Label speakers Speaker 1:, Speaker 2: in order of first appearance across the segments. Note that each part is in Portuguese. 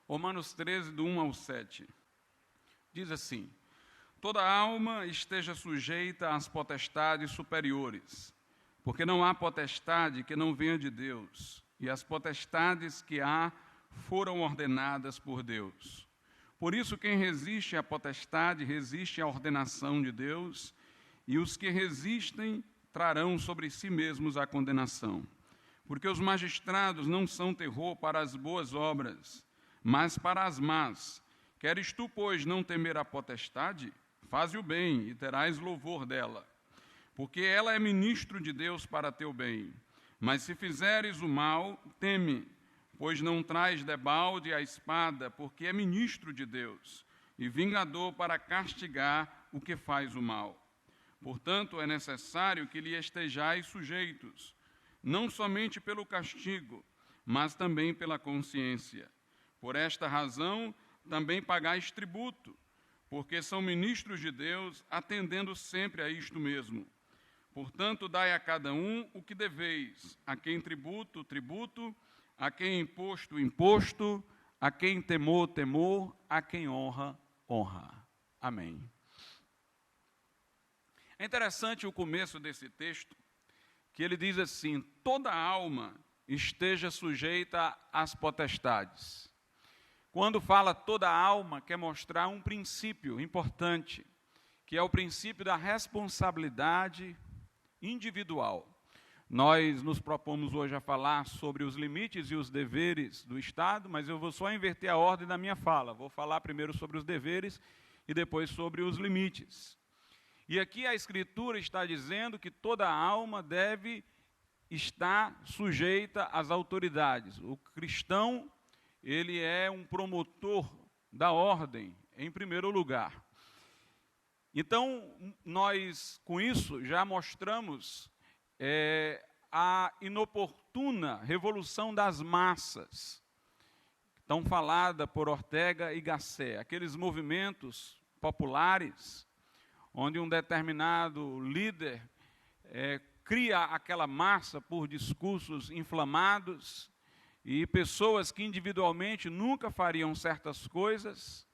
Speaker 1: Romanos 13, do 1 ao 7. Diz assim: toda alma esteja sujeita às potestades superiores, porque não há potestade que não venha de Deus, e as potestades que há foram ordenadas por Deus. Por isso, quem resiste à potestade resiste à ordenação de Deus, e os que resistem trarão sobre si mesmos a condenação. Porque os magistrados não são terror para as boas obras, mas para as más. Queres tu, pois, não temer a potestade? Faze o bem e terás louvor dela, porque ela é ministro de Deus para teu bem. Mas se fizeres o mal, teme, pois não traz debalde a espada, porque é ministro de Deus, e vingador para castigar o que faz o mal. Portanto, é necessário que lhe estejais sujeitos, não somente pelo castigo, mas também pela consciência. Por esta razão, também pagais tributo, porque são ministros de Deus, atendendo sempre a isto mesmo. Portanto, dai a cada um o que deveis, a quem tributo, tributo, a quem imposto, imposto, a quem temor, temor, a quem honra, honra. Amém. É interessante o começo desse texto, que ele diz assim: toda alma esteja sujeita às potestades. Quando fala toda alma, quer mostrar um princípio importante, que é o princípio da responsabilidade individual. Nós nos propomos hoje a falar sobre os limites e os deveres do Estado, mas eu vou só inverter a ordem da minha fala. Vou falar primeiro sobre os deveres e depois sobre os limites. E aqui a Escritura está dizendo que toda alma deve estar sujeita às autoridades. O cristão, ele é um promotor da ordem, em primeiro lugar. Então, nós, com isso, já mostramos a inoportuna revolução das massas, tão falada por Ortega y Gasset, aqueles movimentos populares, onde um determinado líder cria aquela massa por discursos inflamados, e pessoas que individualmente nunca fariam certas coisas,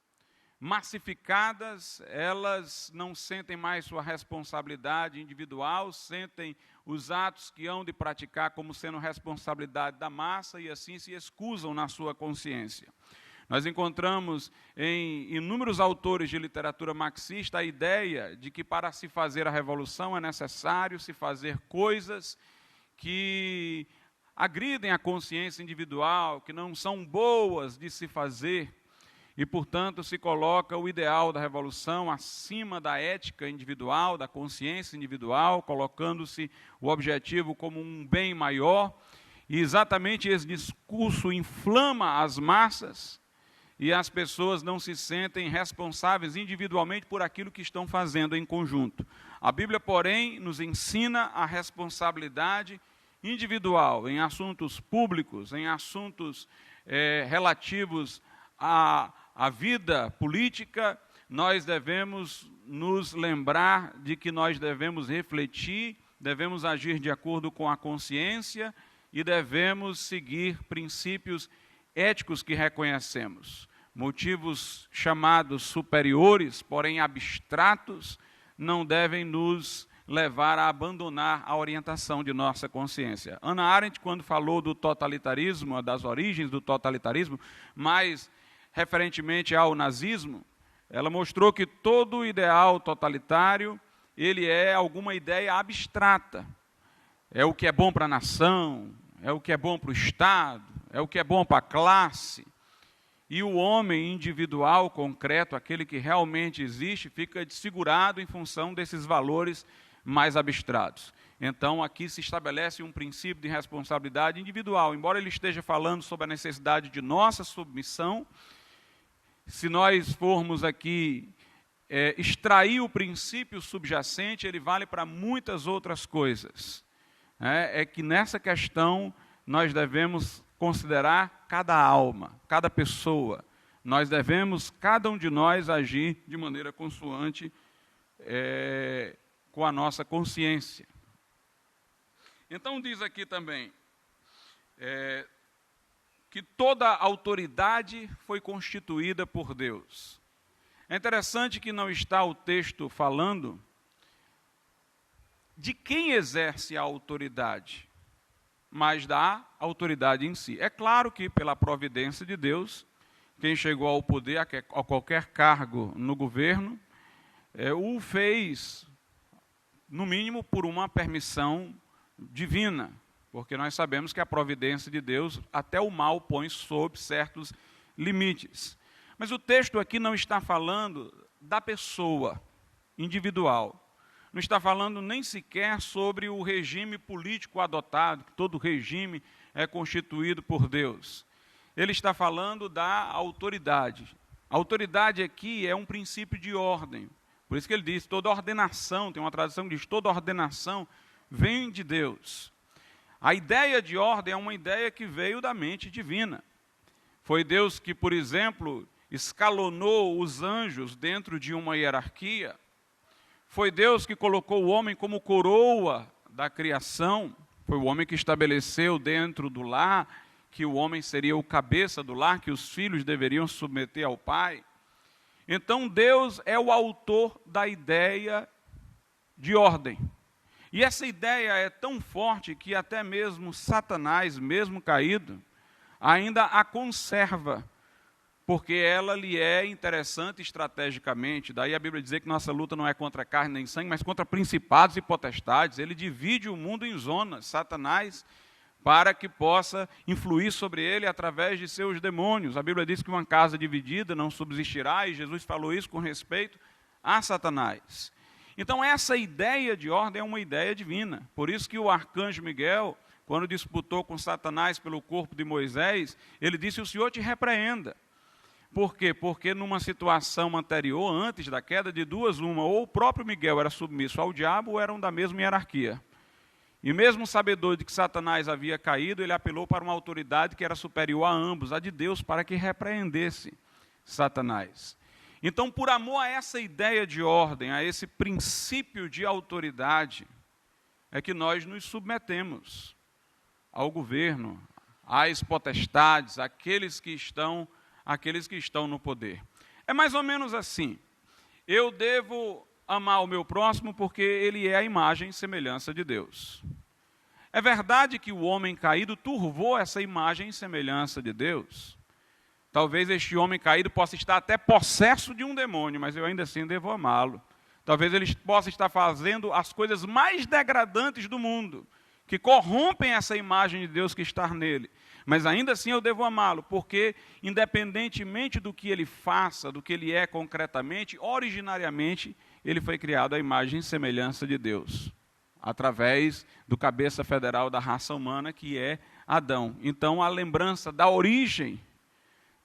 Speaker 1: massificadas, elas não sentem mais sua responsabilidade individual, sentem os atos que hão de praticar como sendo responsabilidade da massa e assim se excusam na sua consciência. Nós encontramos em inúmeros autores de literatura marxista a ideia de que para se fazer a revolução é necessário se fazer coisas que agridem a consciência individual, que não são boas de se fazer, e, portanto, se coloca o ideal da revolução acima da ética individual, da consciência individual, colocando-se o objetivo como um bem maior, e exatamente esse discurso inflama as massas, e as pessoas não se sentem responsáveis individualmente por aquilo que estão fazendo em conjunto. A Bíblia, porém, nos ensina a responsabilidade individual em assuntos públicos, em assuntos relativos à vida política. Nós devemos nos lembrar de que nós devemos refletir, devemos agir de acordo com a consciência e devemos seguir princípios éticos que reconhecemos. Motivos chamados superiores, porém abstratos, não devem nos levar a abandonar a orientação de nossa consciência. Hannah Arendt, quando falou do totalitarismo, das origens do totalitarismo, mais referentemente ao nazismo, ela mostrou que todo ideal totalitário, ele é alguma ideia abstrata. É o que é bom para a nação, é o que é bom para o Estado, é o que é bom para a classe. E o homem individual, concreto, aquele que realmente existe, fica desfigurado em função desses valores mais abstratos. Então, aqui se estabelece um princípio de responsabilidade individual. Embora ele esteja falando sobre a necessidade de nossa submissão, se nós formos aqui extrair o princípio subjacente, ele vale para muitas outras coisas. É que nessa questão nós devemos considerar cada alma, cada pessoa. Nós devemos, cada um de nós, agir de maneira consoante com a nossa consciência. Então diz aqui também, que toda autoridade foi constituída por Deus. É interessante que não está o texto falando de quem exerce a autoridade, mas da autoridade em si. É claro que, pela providência de Deus, quem chegou ao poder, a qualquer cargo no governo, o fez, no mínimo, por uma permissão divina, porque nós sabemos que a providência de Deus, até o mal põe sob certos limites. Mas o texto aqui não está falando da pessoa individual, não está falando nem sequer sobre o regime político adotado, que todo regime é constituído por Deus. Ele está falando da autoridade. A autoridade aqui é um princípio de ordem. Por isso que ele diz, toda ordenação, tem uma tradução que diz, toda ordenação vem de Deus. A ideia de ordem é uma ideia que veio da mente divina. Foi Deus que, por exemplo, escalonou os anjos dentro de uma hierarquia. Foi Deus que colocou o homem como coroa da criação. Foi o homem que estabeleceu dentro do lar que o homem seria o cabeça do lar, que os filhos deveriam submeter ao pai. Então Deus é o autor da ideia de ordem. E essa ideia é tão forte que até mesmo Satanás, mesmo caído, ainda a conserva, porque ela lhe é interessante estrategicamente. Daí a Bíblia diz que nossa luta não é contra carne nem sangue, mas contra principados e potestades. Ele divide o mundo em zonas, Satanás, para que possa influir sobre ele através de seus demônios. A Bíblia diz que uma casa dividida não subsistirá, e Jesus falou isso com respeito a Satanás. Então essa ideia de ordem é uma ideia divina. Por isso que o arcanjo Miguel, quando disputou com Satanás pelo corpo de Moisés, ele disse, o Senhor te repreenda. Por quê? Porque numa situação anterior, antes da queda, de duas uma, ou o próprio Miguel era submisso ao diabo, ou eram da mesma hierarquia. E mesmo sabedor de que Satanás havia caído, ele apelou para uma autoridade que era superior a ambos, a de Deus, para que repreendesse Satanás. Então, por amor a essa ideia de ordem, a esse princípio de autoridade, é que nós nos submetemos ao governo, às potestades, àqueles que estão no poder. É mais ou menos assim. Eu devo amar o meu próximo porque ele é a imagem e semelhança de Deus. É verdade que o homem caído turvou essa imagem e semelhança de Deus. Talvez este homem caído possa estar até possesso de um demônio, mas eu ainda assim devo amá-lo. Talvez ele possa estar fazendo as coisas mais degradantes do mundo, que corrompem essa imagem de Deus que está nele. Mas ainda assim eu devo amá-lo, porque independentemente do que ele faça, do que ele é concretamente, originariamente, ele foi criado à imagem e semelhança de Deus, através do cabeça federal da raça humana, que é Adão. Então, a lembrança da origem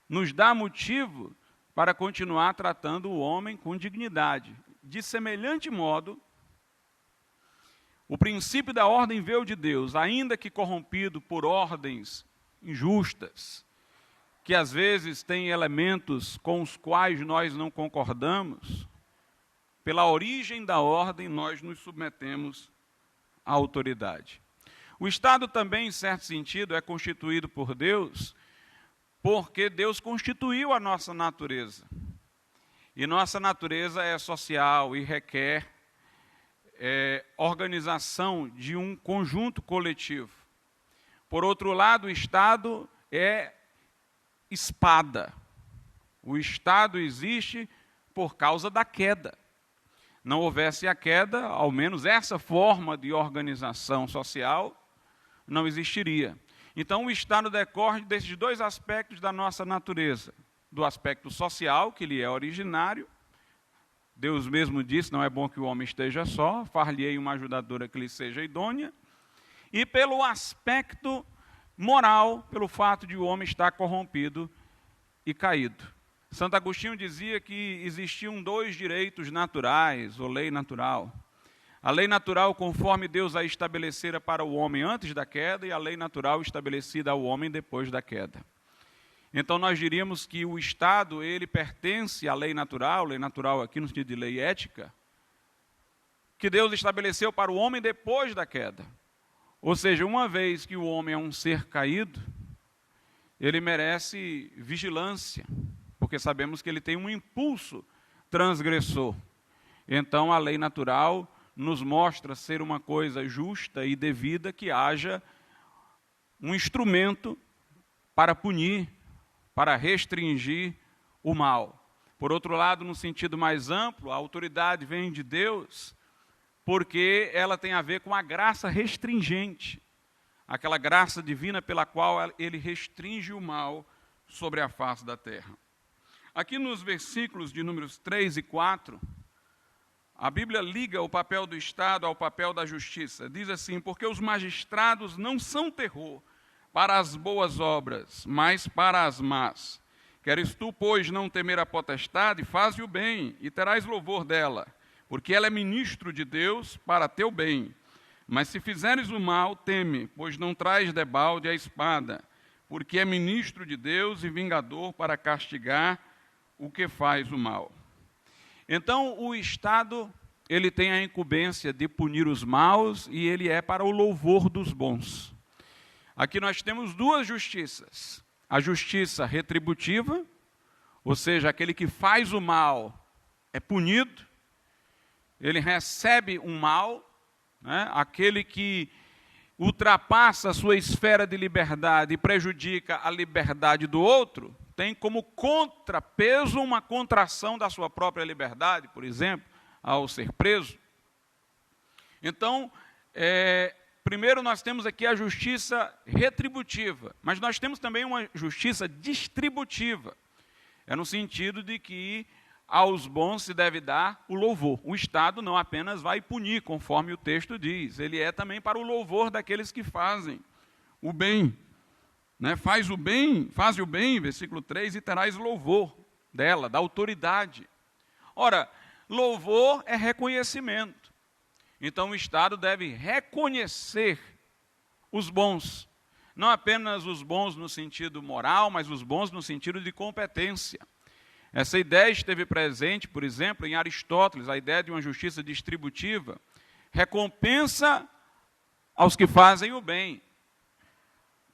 Speaker 1: nos dá motivo para continuar tratando o homem com dignidade. De semelhante modo, o princípio da ordem veio de Deus, ainda que corrompido por ordens injustas, que às vezes têm elementos com os quais nós não concordamos. Pela origem da ordem, nós nos submetemos à autoridade. O Estado também, em certo sentido, é constituído por Deus, porque Deus constituiu a nossa natureza. E nossa natureza é social e requer organização de um conjunto coletivo. Por outro lado, o Estado é espada. O Estado existe por causa da queda. Não houvesse a queda, ao menos essa forma de organização social não existiria. Então, o Estado decorre desses dois aspectos da nossa natureza. Do aspecto social, que lhe é originário. Deus mesmo disse, não é bom que o homem esteja só, far-lhe-ei uma ajudadora que lhe seja idônea. E pelo aspecto moral, pelo fato de o homem estar corrompido e caído. Santo Agostinho dizia que existiam dois direitos naturais, ou lei natural. A lei natural conforme Deus a estabelecera para o homem antes da queda, e a lei natural estabelecida ao homem depois da queda. Então nós diríamos que o Estado, ele pertence à lei natural aqui no sentido de lei ética, que Deus estabeleceu para o homem depois da queda. Ou seja, uma vez que o homem é um ser caído, ele merece vigilância, porque sabemos que ele tem um impulso transgressor. Então, a lei natural nos mostra ser uma coisa justa e devida, que haja um instrumento para punir, para restringir o mal. Por outro lado, no sentido mais amplo, a autoridade vem de Deus, porque ela tem a ver com a graça restringente, aquela graça divina pela qual ele restringe o mal sobre a face da terra. Aqui nos versículos de números 3 e 4, a Bíblia liga o papel do Estado ao papel da justiça. Diz assim: porque os magistrados não são terror para as boas obras, mas para as más. Queres tu, pois, não temer a potestade, faze o bem, e terás louvor dela, porque ela é ministro de Deus para teu bem. Mas se fizeres o mal, teme, pois não traz debalde a espada, porque é ministro de Deus e vingador para castigar o que faz o mal. Então, o Estado, ele tem a incumbência de punir os maus, e ele é para o louvor dos bons. Aqui nós temos duas justiças. A justiça retributiva, ou seja, aquele que faz o mal é punido, ele recebe um mal, né? Aquele que ultrapassa a sua esfera de liberdade e prejudica a liberdade do outro, tem como contrapeso uma contração da sua própria liberdade, por exemplo, ao ser preso. Então, primeiro nós temos aqui a justiça retributiva, mas nós temos também uma justiça distributiva. É no sentido de que aos bons se deve dar o louvor. O Estado não apenas vai punir, conforme o texto diz, ele é também para o louvor daqueles que fazem o bem. Né? Faz o bem, versículo 3, e terás louvor dela, da autoridade. Ora, louvor é reconhecimento. Então o Estado deve reconhecer os bons, não apenas os bons no sentido moral, mas os bons no sentido de competência. Essa ideia esteve presente, por exemplo, em Aristóteles, a ideia de uma justiça distributiva, recompensa aos que fazem o bem,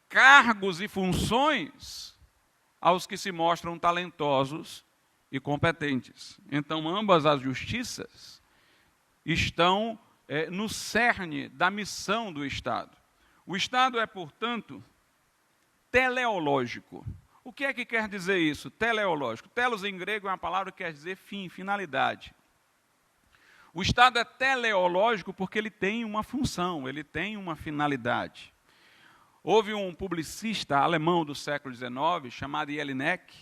Speaker 1: cargos e funções aos que se mostram talentosos e competentes. Então, ambas as justiças estão no cerne da missão do Estado. O Estado é, portanto, teleológico. O que é que quer dizer isso? Teleológico. Telos em grego é uma palavra que quer dizer fim, finalidade. O Estado é teleológico porque ele tem uma função, ele tem uma finalidade. Houve um publicista alemão do século XIX, chamado Jelinek,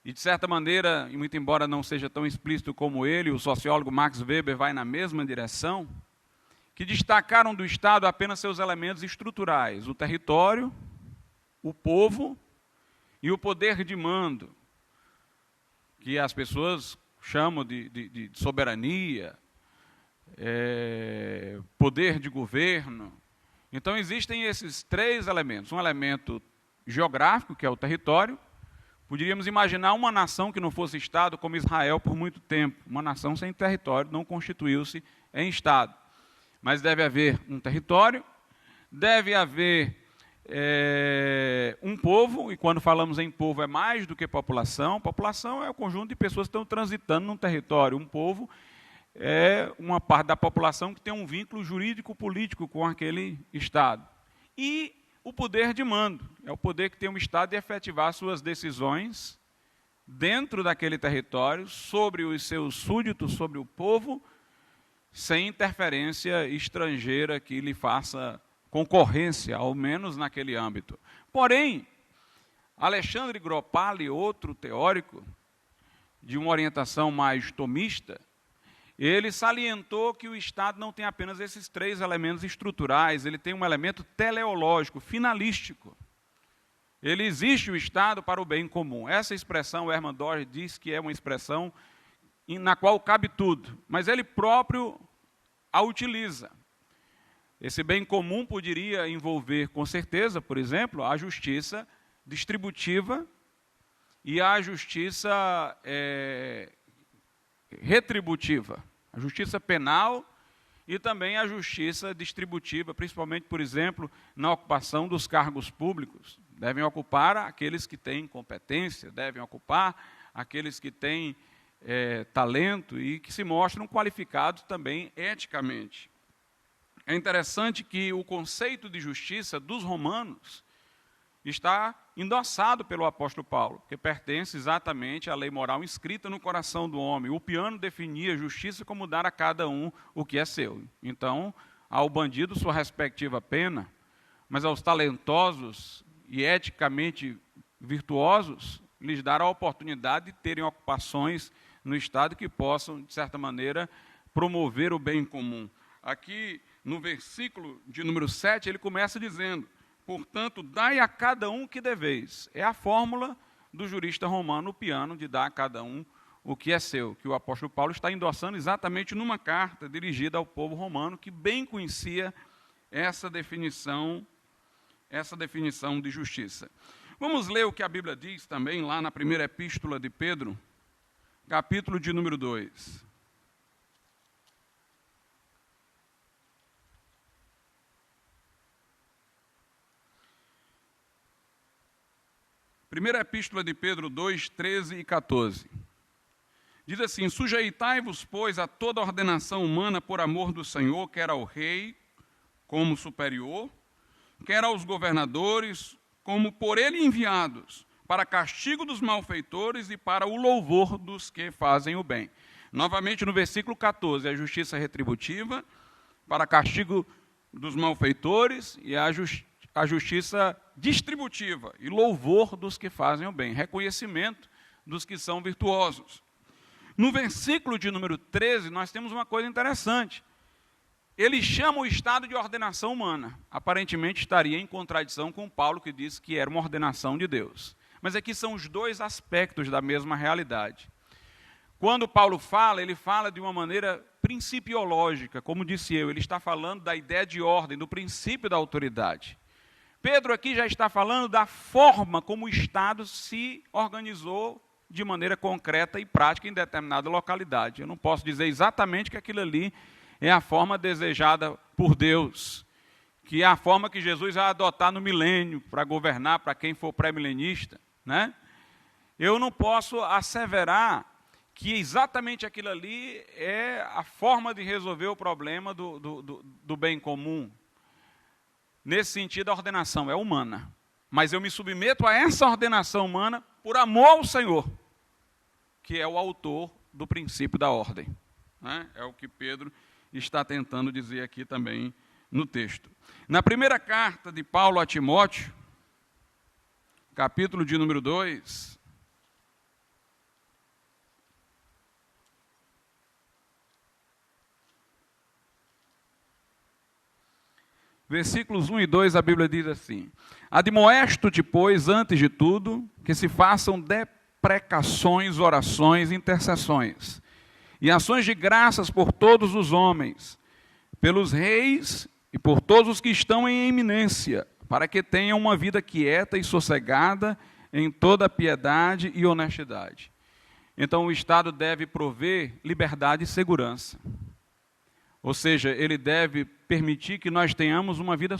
Speaker 1: e de certa maneira, e muito embora não seja tão explícito como ele, o sociólogo Max Weber vai na mesma direção, que destacaram do Estado apenas seus elementos estruturais, o território, o povo e o poder de mando, que as pessoas chamam de soberania, poder de governo. Então, existem esses três elementos. Um elemento geográfico, que é o território. Poderíamos imaginar uma nação que não fosse Estado, como Israel, por muito tempo. Uma nação sem território não constituiu-se em Estado. Mas deve haver um território, deve haver um povo, e quando falamos em povo é mais do que população. População é o conjunto de pessoas que estão transitando num território. Um povo é uma parte da população que tem um vínculo jurídico-político com aquele Estado. E o poder de mando, é o poder que tem um Estado de efetivar suas decisões dentro daquele território, sobre os seus súditos, sobre o povo, sem interferência estrangeira que lhe faça concorrência, ao menos naquele âmbito. Porém, Alexandre Gropali, outro teórico de uma orientação mais tomista, ele salientou que o Estado não tem apenas esses três elementos estruturais, ele tem um elemento teleológico, finalístico. Ele existe o Estado para o bem comum. Essa expressão, o Hermann Dorr diz que é uma expressão na qual cabe tudo, mas ele próprio a utiliza. Esse bem comum poderia envolver, com certeza, por exemplo, a justiça distributiva e a justiça retributiva, a justiça penal e também a justiça distributiva, principalmente, por exemplo, na ocupação dos cargos públicos, Devem ocupar aqueles que têm competência, devem ocupar aqueles que têm talento e que se mostram qualificados também eticamente. É interessante que o conceito de justiça dos romanos está endossado pelo apóstolo Paulo, que pertence exatamente à lei moral inscrita no coração do homem. O piano definia justiça como dar a cada um o que é seu. Então, ao bandido sua respectiva pena, mas aos talentosos e eticamente virtuosos, lhes dar a oportunidade de terem ocupações no Estado que possam, de certa maneira, promover o bem comum. Aqui, no versículo de número 7, ele começa dizendo: portanto, dai a cada um o que deveis. É a fórmula do jurista romano, o piano, de dar a cada um o que é seu, que o apóstolo Paulo está endossando exatamente numa carta dirigida ao povo romano, que bem conhecia essa definição de justiça. Vamos ler o que a Bíblia diz também, lá na primeira epístola de Pedro, capítulo de número 2. Primeira epístola de Pedro 2, 13 e 14. Diz assim: sujeitai-vos, pois, a toda ordenação humana por amor do Senhor, quer ao rei como superior, quer aos governadores como por ele enviados, para castigo dos malfeitores e para o louvor dos que fazem o bem. Novamente no versículo 14, a justiça retributiva, para castigo dos malfeitores, e a justiça distributiva e louvor dos que fazem o bem, reconhecimento dos que são virtuosos. No versículo de número 13, nós temos uma coisa interessante. Ele chama o estado de ordenação humana. Aparentemente estaria em contradição com Paulo, que disse que era uma ordenação de Deus. Mas aqui são os dois aspectos da mesma realidade. Quando Paulo fala, ele fala de uma maneira principiológica, como disse eu, ele está falando da ideia de ordem, do princípio da autoridade. Pedro aqui já está falando da forma como o Estado se organizou de maneira concreta e prática em determinada localidade. Eu não posso dizer exatamente que aquilo ali é a forma desejada por Deus, que é a forma que Jesus vai adotar no milênio para governar para quem for pré-milenista, né? Eu não posso asseverar que exatamente aquilo ali é a forma de resolver o problema do bem comum. Nesse sentido, a ordenação é humana. Mas eu me submeto a essa ordenação humana por amor ao Senhor, que é o autor do princípio da ordem, né? É o que Pedro está tentando dizer aqui também no texto. Na primeira carta de Paulo a Timóteo, capítulo de número 2, versículos 1 e 2, a Bíblia diz assim: admoesto-te, pois, antes de tudo, que se façam deprecações, orações, intercessões, e ações de graças por todos os homens, pelos reis e por todos os que estão em eminência, para que tenham uma vida quieta e sossegada em toda piedade e honestidade. Então, o Estado deve prover liberdade e segurança. Ou seja, ele deve permitir que nós tenhamos uma vida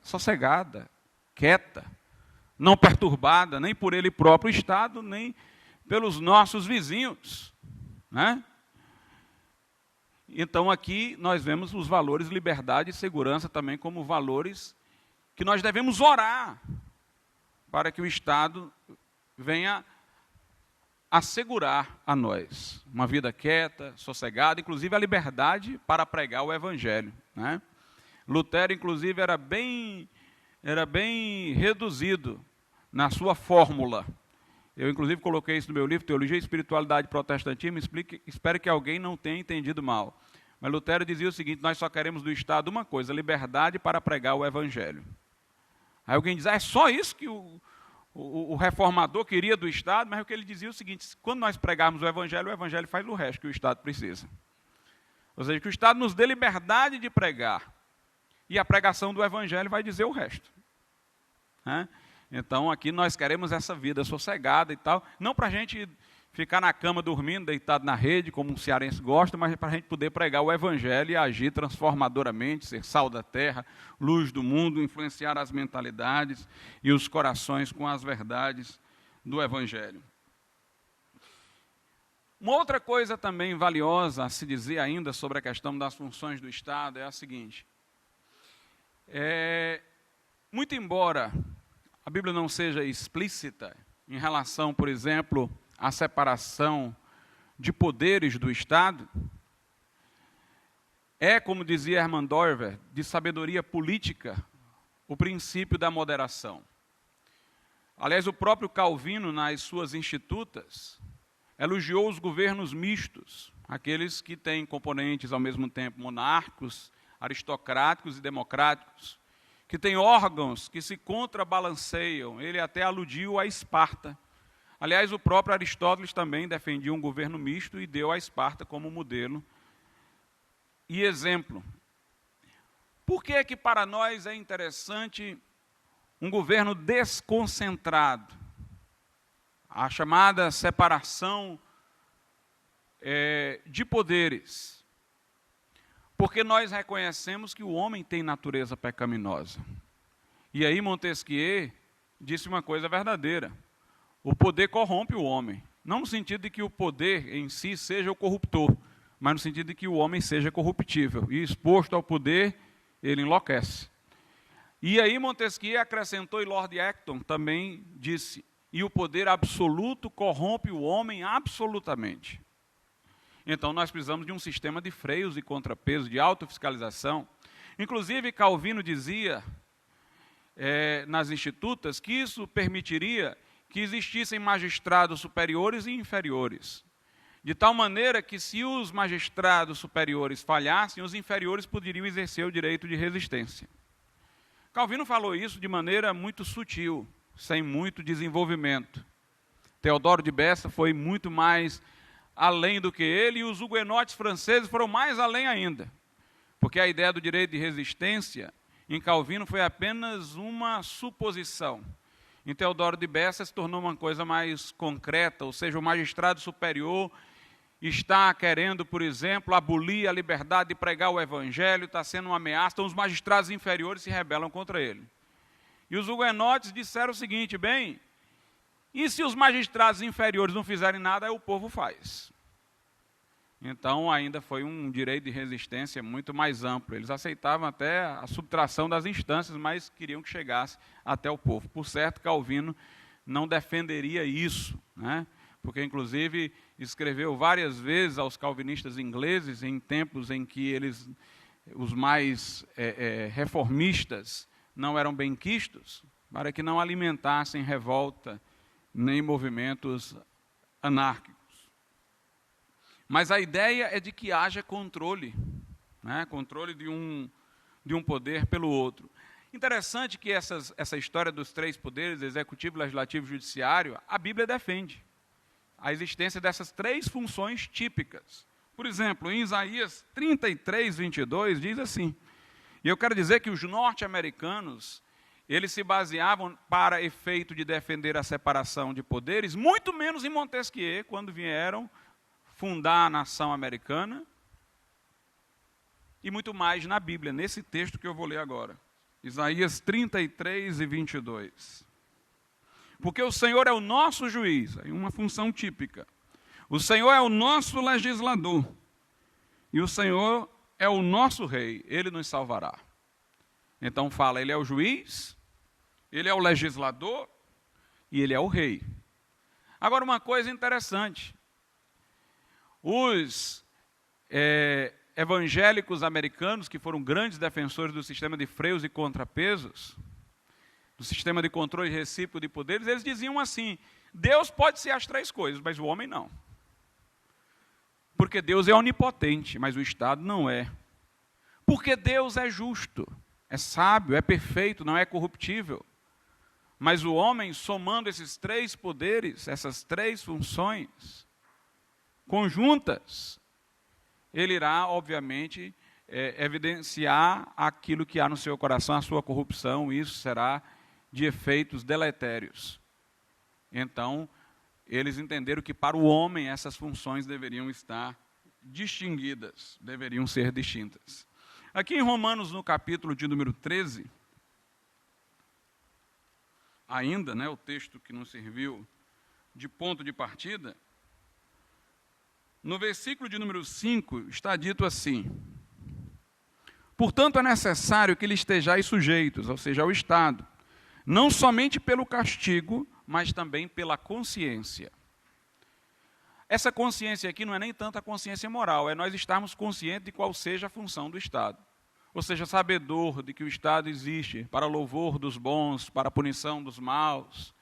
Speaker 1: sossegada, quieta, não perturbada, nem por ele próprio, o Estado, nem pelos nossos vizinhos, né? Então, aqui nós vemos os valores liberdade e segurança também como valores que nós devemos orar para que o Estado venha assegurar a nós uma vida quieta, sossegada, inclusive a liberdade para pregar o Evangelho, né? Lutero, inclusive, era bem reduzido na sua fórmula. Eu, inclusive, coloquei isso no meu livro, Teologia e Espiritualidade Protestantismo, espero que alguém não tenha entendido mal. Mas Lutero dizia o seguinte: nós só queremos do Estado uma coisa, liberdade para pregar o Evangelho. Aí alguém diz: é só isso que o reformador queria do Estado? Mas o que ele dizia é o seguinte: quando nós pregarmos o Evangelho faz o resto que o Estado precisa. Ou seja, que o Estado nos dê liberdade de pregar, e a pregação do Evangelho vai dizer o resto, né? Então, aqui nós queremos essa vida sossegada e tal, não para a gente ficar na cama dormindo, deitado na rede, como um cearense gosta, mas para a gente poder pregar o Evangelho e agir transformadoramente, ser sal da terra, luz do mundo, influenciar as mentalidades e os corações com as verdades do Evangelho. Uma outra coisa também valiosa a se dizer ainda sobre a questão das funções do Estado é a seguinte. Muito embora a Bíblia não seja explícita em relação, por exemplo, à separação de poderes do Estado, como dizia Hermann Doerwer, de sabedoria política, o princípio da moderação. Aliás, o próprio Calvino, nas suas Institutas, elogiou os governos mistos, aqueles que têm componentes ao mesmo tempo monárquicos, aristocráticos e democráticos, que têm órgãos que se contrabalanceiam. Ele até aludiu a Esparta. Aliás, o próprio Aristóteles também defendia um governo misto e deu a Esparta como modelo e exemplo. Por que é que para nós é interessante um governo desconcentrado? A chamada separação de poderes. Porque nós reconhecemos que o homem tem natureza pecaminosa. E aí Montesquieu disse uma coisa verdadeira. O poder corrompe o homem. Não no sentido de que o poder em si seja o corruptor, mas no sentido de que o homem seja corruptível. E exposto ao poder, ele enlouquece. E aí Montesquieu acrescentou, e Lord Acton também disse, e o poder absoluto corrompe o homem absolutamente. Então, nós precisamos de um sistema de freios e contrapesos, de autofiscalização. Inclusive, Calvino dizia, nas Institutas, que isso permitiria que existissem magistrados superiores e inferiores. De tal maneira que, se os magistrados superiores falhassem, os inferiores poderiam exercer o direito de resistência. Calvino falou isso de maneira muito sutil, sem muito desenvolvimento. Teodoro de Bessa foi muito mais além do que ele, e os huguenotes franceses foram mais além ainda. Porque a ideia do direito de resistência, em Calvino, foi apenas uma suposição. Em Teodoro de Bessa se tornou uma coisa mais concreta, ou seja, o magistrado superior está querendo, por exemplo, abolir a liberdade de pregar o Evangelho, está sendo uma ameaça, então os magistrados inferiores se rebelam contra ele. E os huguenotes disseram o seguinte, bem, e se os magistrados inferiores não fizerem nada, aí o povo faz. Então, ainda foi um direito de resistência muito mais amplo. Eles aceitavam até a subtração das instâncias, mas queriam que chegasse até o povo. Por certo, Calvino não defenderia isso, né? Porque, inclusive, escreveu várias vezes aos calvinistas ingleses, em tempos em que eles, os mais reformistas, não eram benquistos, para que não alimentassem revolta nem movimentos anárquicos. Mas a ideia é de que haja controle, né? Controle de um poder pelo outro. Interessante que essa história dos três poderes, executivo, legislativo e judiciário, a Bíblia defende a existência dessas três funções típicas. Por exemplo, em Isaías 33, 22, diz assim, e eu quero dizer que os norte-americanos, eles se baseavam para efeito de defender a separação de poderes, muito menos em Montesquieu, quando vieram fundar a nação americana, e muito mais na Bíblia, nesse texto que eu vou ler agora. Isaías 33 e 22. Porque o Senhor é o nosso juiz, é uma função típica. O Senhor é o nosso legislador, e o Senhor é o nosso rei, ele nos salvará. Então fala, ele é o juiz, ele é o legislador, e ele é o rei. Agora, uma coisa interessante, os evangélicos americanos, que foram grandes defensores do sistema de freios e contrapesos, do sistema de controle recíproco de poderes, eles diziam assim, Deus pode ser as três coisas, mas o homem não. Porque Deus é onipotente, mas o Estado não é. Porque Deus é justo, é sábio, é perfeito, não é corruptível. Mas o homem, somando esses três poderes, essas três funções conjuntas, ele irá, obviamente, evidenciar aquilo que há no seu coração, a sua corrupção, e isso será de efeitos deletérios. Então, eles entenderam que para o homem essas funções deveriam estar distinguidas, deveriam ser distintas. Aqui em Romanos, no capítulo de número 13, ainda, o texto que nos serviu de ponto de partida, no versículo de número 5, está dito assim: portanto, é necessário que lhes estejais sujeitos, ou seja, ao Estado, não somente pelo castigo, mas também pela consciência. Essa consciência aqui não é nem tanto a consciência moral, é nós estarmos conscientes de qual seja a função do Estado. Ou seja, sabedor de que o Estado existe para louvor dos bons, para a punição dos maus.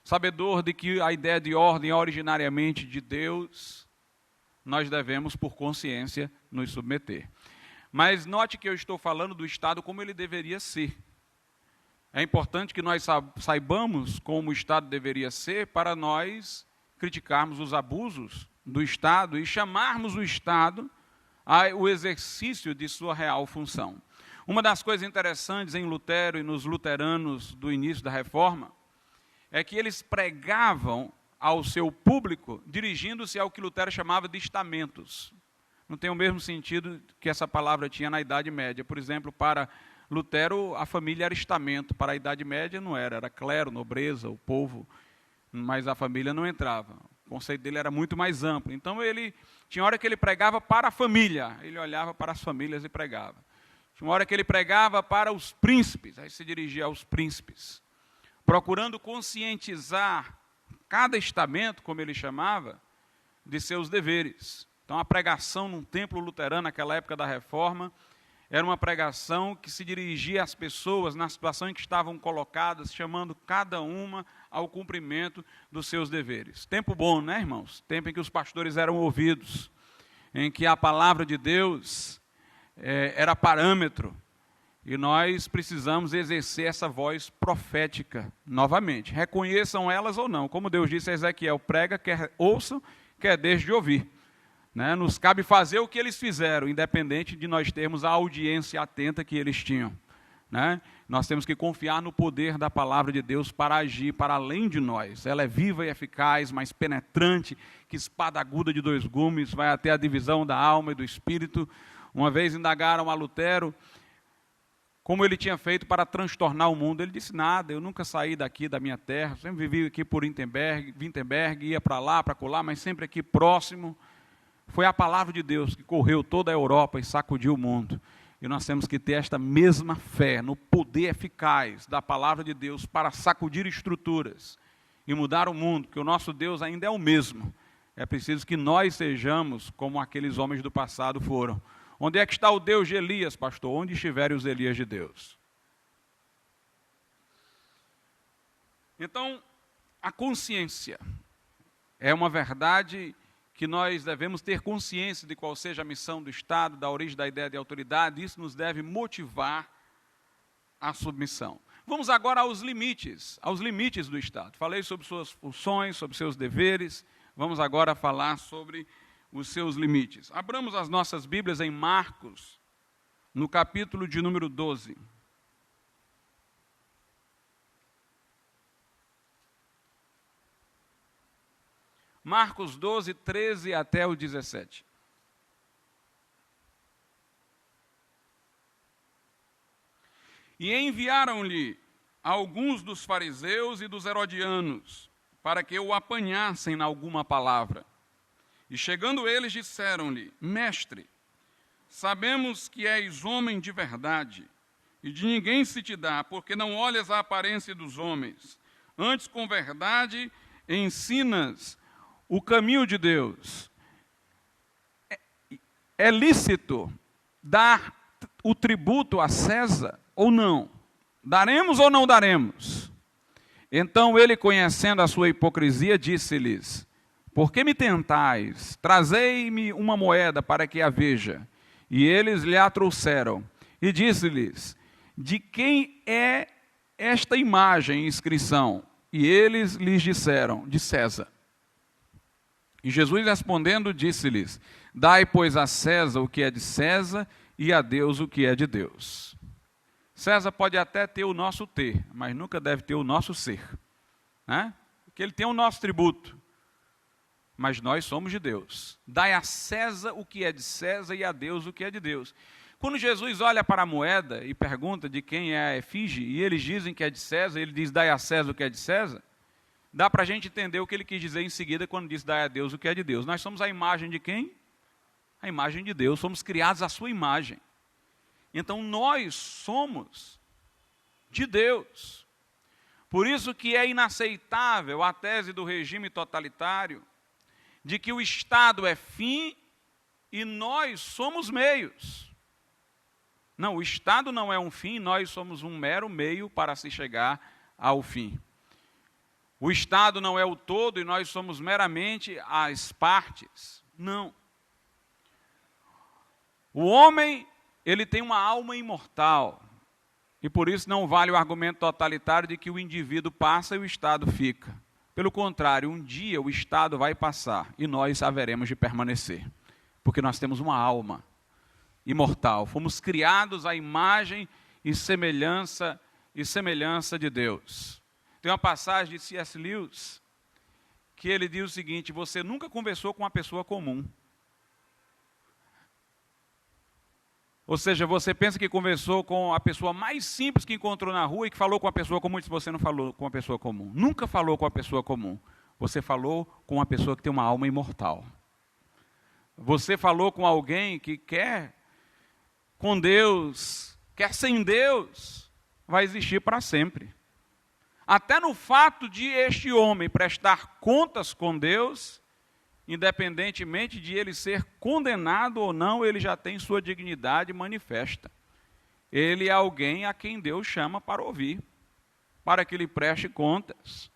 Speaker 1: Sabedor de que a ideia de ordem é originariamente de Deus, nós devemos, por consciência, nos submeter. Mas note que eu estou falando do Estado como ele deveria ser. É importante que nós saibamos como o Estado deveria ser para nós criticarmos os abusos do Estado e chamarmos o Estado ao exercício de sua real função. Uma das coisas interessantes em Lutero e nos luteranos do início da Reforma é que eles pregavam ao seu público dirigindo-se ao que Lutero chamava de estamentos. Não tem o mesmo sentido que essa palavra tinha na Idade Média. Por exemplo, para Lutero, a família era estamento. Para a Idade Média não era clero, nobreza, o povo, mas a família não entrava. O conceito dele era muito mais amplo. Então, tinha hora que ele pregava para a família, ele olhava para as famílias e pregava. Tinha uma hora que ele pregava para os príncipes, aí se dirigia aos príncipes, procurando conscientizar cada estamento, como ele chamava, de seus deveres. Então, a pregação num templo luterano, naquela época da Reforma, era uma pregação que se dirigia às pessoas na situação em que estavam colocadas, chamando cada uma ao cumprimento dos seus deveres. Tempo bom, né, irmãos? Tempo em que os pastores eram ouvidos, em que a palavra de Deus era parâmetro, e nós precisamos exercer essa voz profética novamente. Reconheçam elas ou não. Como Deus disse a Ezequiel, prega, quer ouçam, quer deixe de ouvir. Nos cabe fazer o que eles fizeram, independente de nós termos a audiência atenta que eles tinham. Nós temos que confiar no poder da palavra de Deus para agir para além de nós. Ela é viva e eficaz, mais penetrante que espada aguda de 2 gumes, vai até a divisão da alma e do espírito. Uma vez indagaram a Lutero como ele tinha feito para transtornar o mundo. Ele disse: nada, eu nunca saí daqui da minha terra, sempre vivi aqui por Wittenberg, ia para lá, para colar, mas sempre aqui próximo. Foi a palavra de Deus que correu toda a Europa e sacudiu o mundo. E nós temos que ter esta mesma fé no poder eficaz da palavra de Deus para sacudir estruturas e mudar o mundo, porque o nosso Deus ainda é o mesmo. É preciso que nós sejamos como aqueles homens do passado foram. Onde é que está o Deus de Elias, pastor? Onde estiverem os Elias de Deus. Então, a consciência é uma verdade que nós devemos ter consciência de qual seja a missão do Estado, da origem da ideia de autoridade. Isso nos deve motivar a submissão. Vamos agora aos limites do Estado. Falei sobre suas funções, sobre seus deveres. Vamos agora falar sobre os seus limites. Abramos as nossas Bíblias em Marcos, no capítulo de número 12. Marcos 12, 13 até o 17. E enviaram-lhe alguns dos fariseus e dos herodianos, para que o apanhassem em alguma palavra. E chegando eles, disseram-lhe: Mestre, sabemos que és homem de verdade, e de ninguém se te dá, porque não olhas a aparência dos homens. Antes, com verdade, ensinas o caminho de Deus. É lícito dar o tributo a César ou não? Daremos ou não daremos? Então ele, conhecendo a sua hipocrisia, disse-lhes: Por que me tentais? Trazei-me uma moeda para que a veja. E eles lhe a trouxeram. E disse-lhes: De quem é esta imagem e inscrição? E eles lhes disseram: De César. E Jesus respondendo, disse-lhes: Dai, pois, a César o que é de César, e a Deus o que é de Deus. César pode até ter o nosso ter, mas nunca deve ter o nosso ser. que ele tem o nosso tributo. Mas nós somos de Deus. Dai a César o que é de César e a Deus o que é de Deus. Quando Jesus olha para a moeda e pergunta de quem é a efígie, e eles dizem que é de César, ele diz, dai a César o que é de César, dá para a gente entender o que ele quis dizer em seguida quando diz, dai a Deus o que é de Deus. Nós somos a imagem de quem? A imagem de Deus, somos criados à sua imagem. Então nós somos de Deus. Por isso que é inaceitável a tese do regime totalitário, de que o Estado é fim e nós somos meios. Não, o Estado não é um fim, nós somos um mero meio para se chegar ao fim. O Estado não é o todo e nós somos meramente as partes. Não. O homem, ele tem uma alma imortal. E por isso não vale o argumento totalitário de que o indivíduo passa e o Estado fica. Pelo contrário, um dia o Estado vai passar e nós haveremos de permanecer. Porque nós temos uma alma imortal. Fomos criados à imagem e semelhança de Deus. Tem uma passagem de C.S. Lewis que ele diz o seguinte: você nunca conversou com uma pessoa comum. Ou seja, você pensa que conversou com a pessoa mais simples que encontrou na rua e que falou com a pessoa comum, e você não falou com uma pessoa comum. Nunca falou com a pessoa comum. Você falou com uma pessoa que tem uma alma imortal. Você falou com alguém que quer com Deus, quer sem Deus, vai existir para sempre. Até no fato de este homem prestar contas com Deus, independentemente de ele ser condenado ou não, ele já tem sua dignidade manifesta. Ele é alguém a quem Deus chama para ouvir, para que lhe preste contas.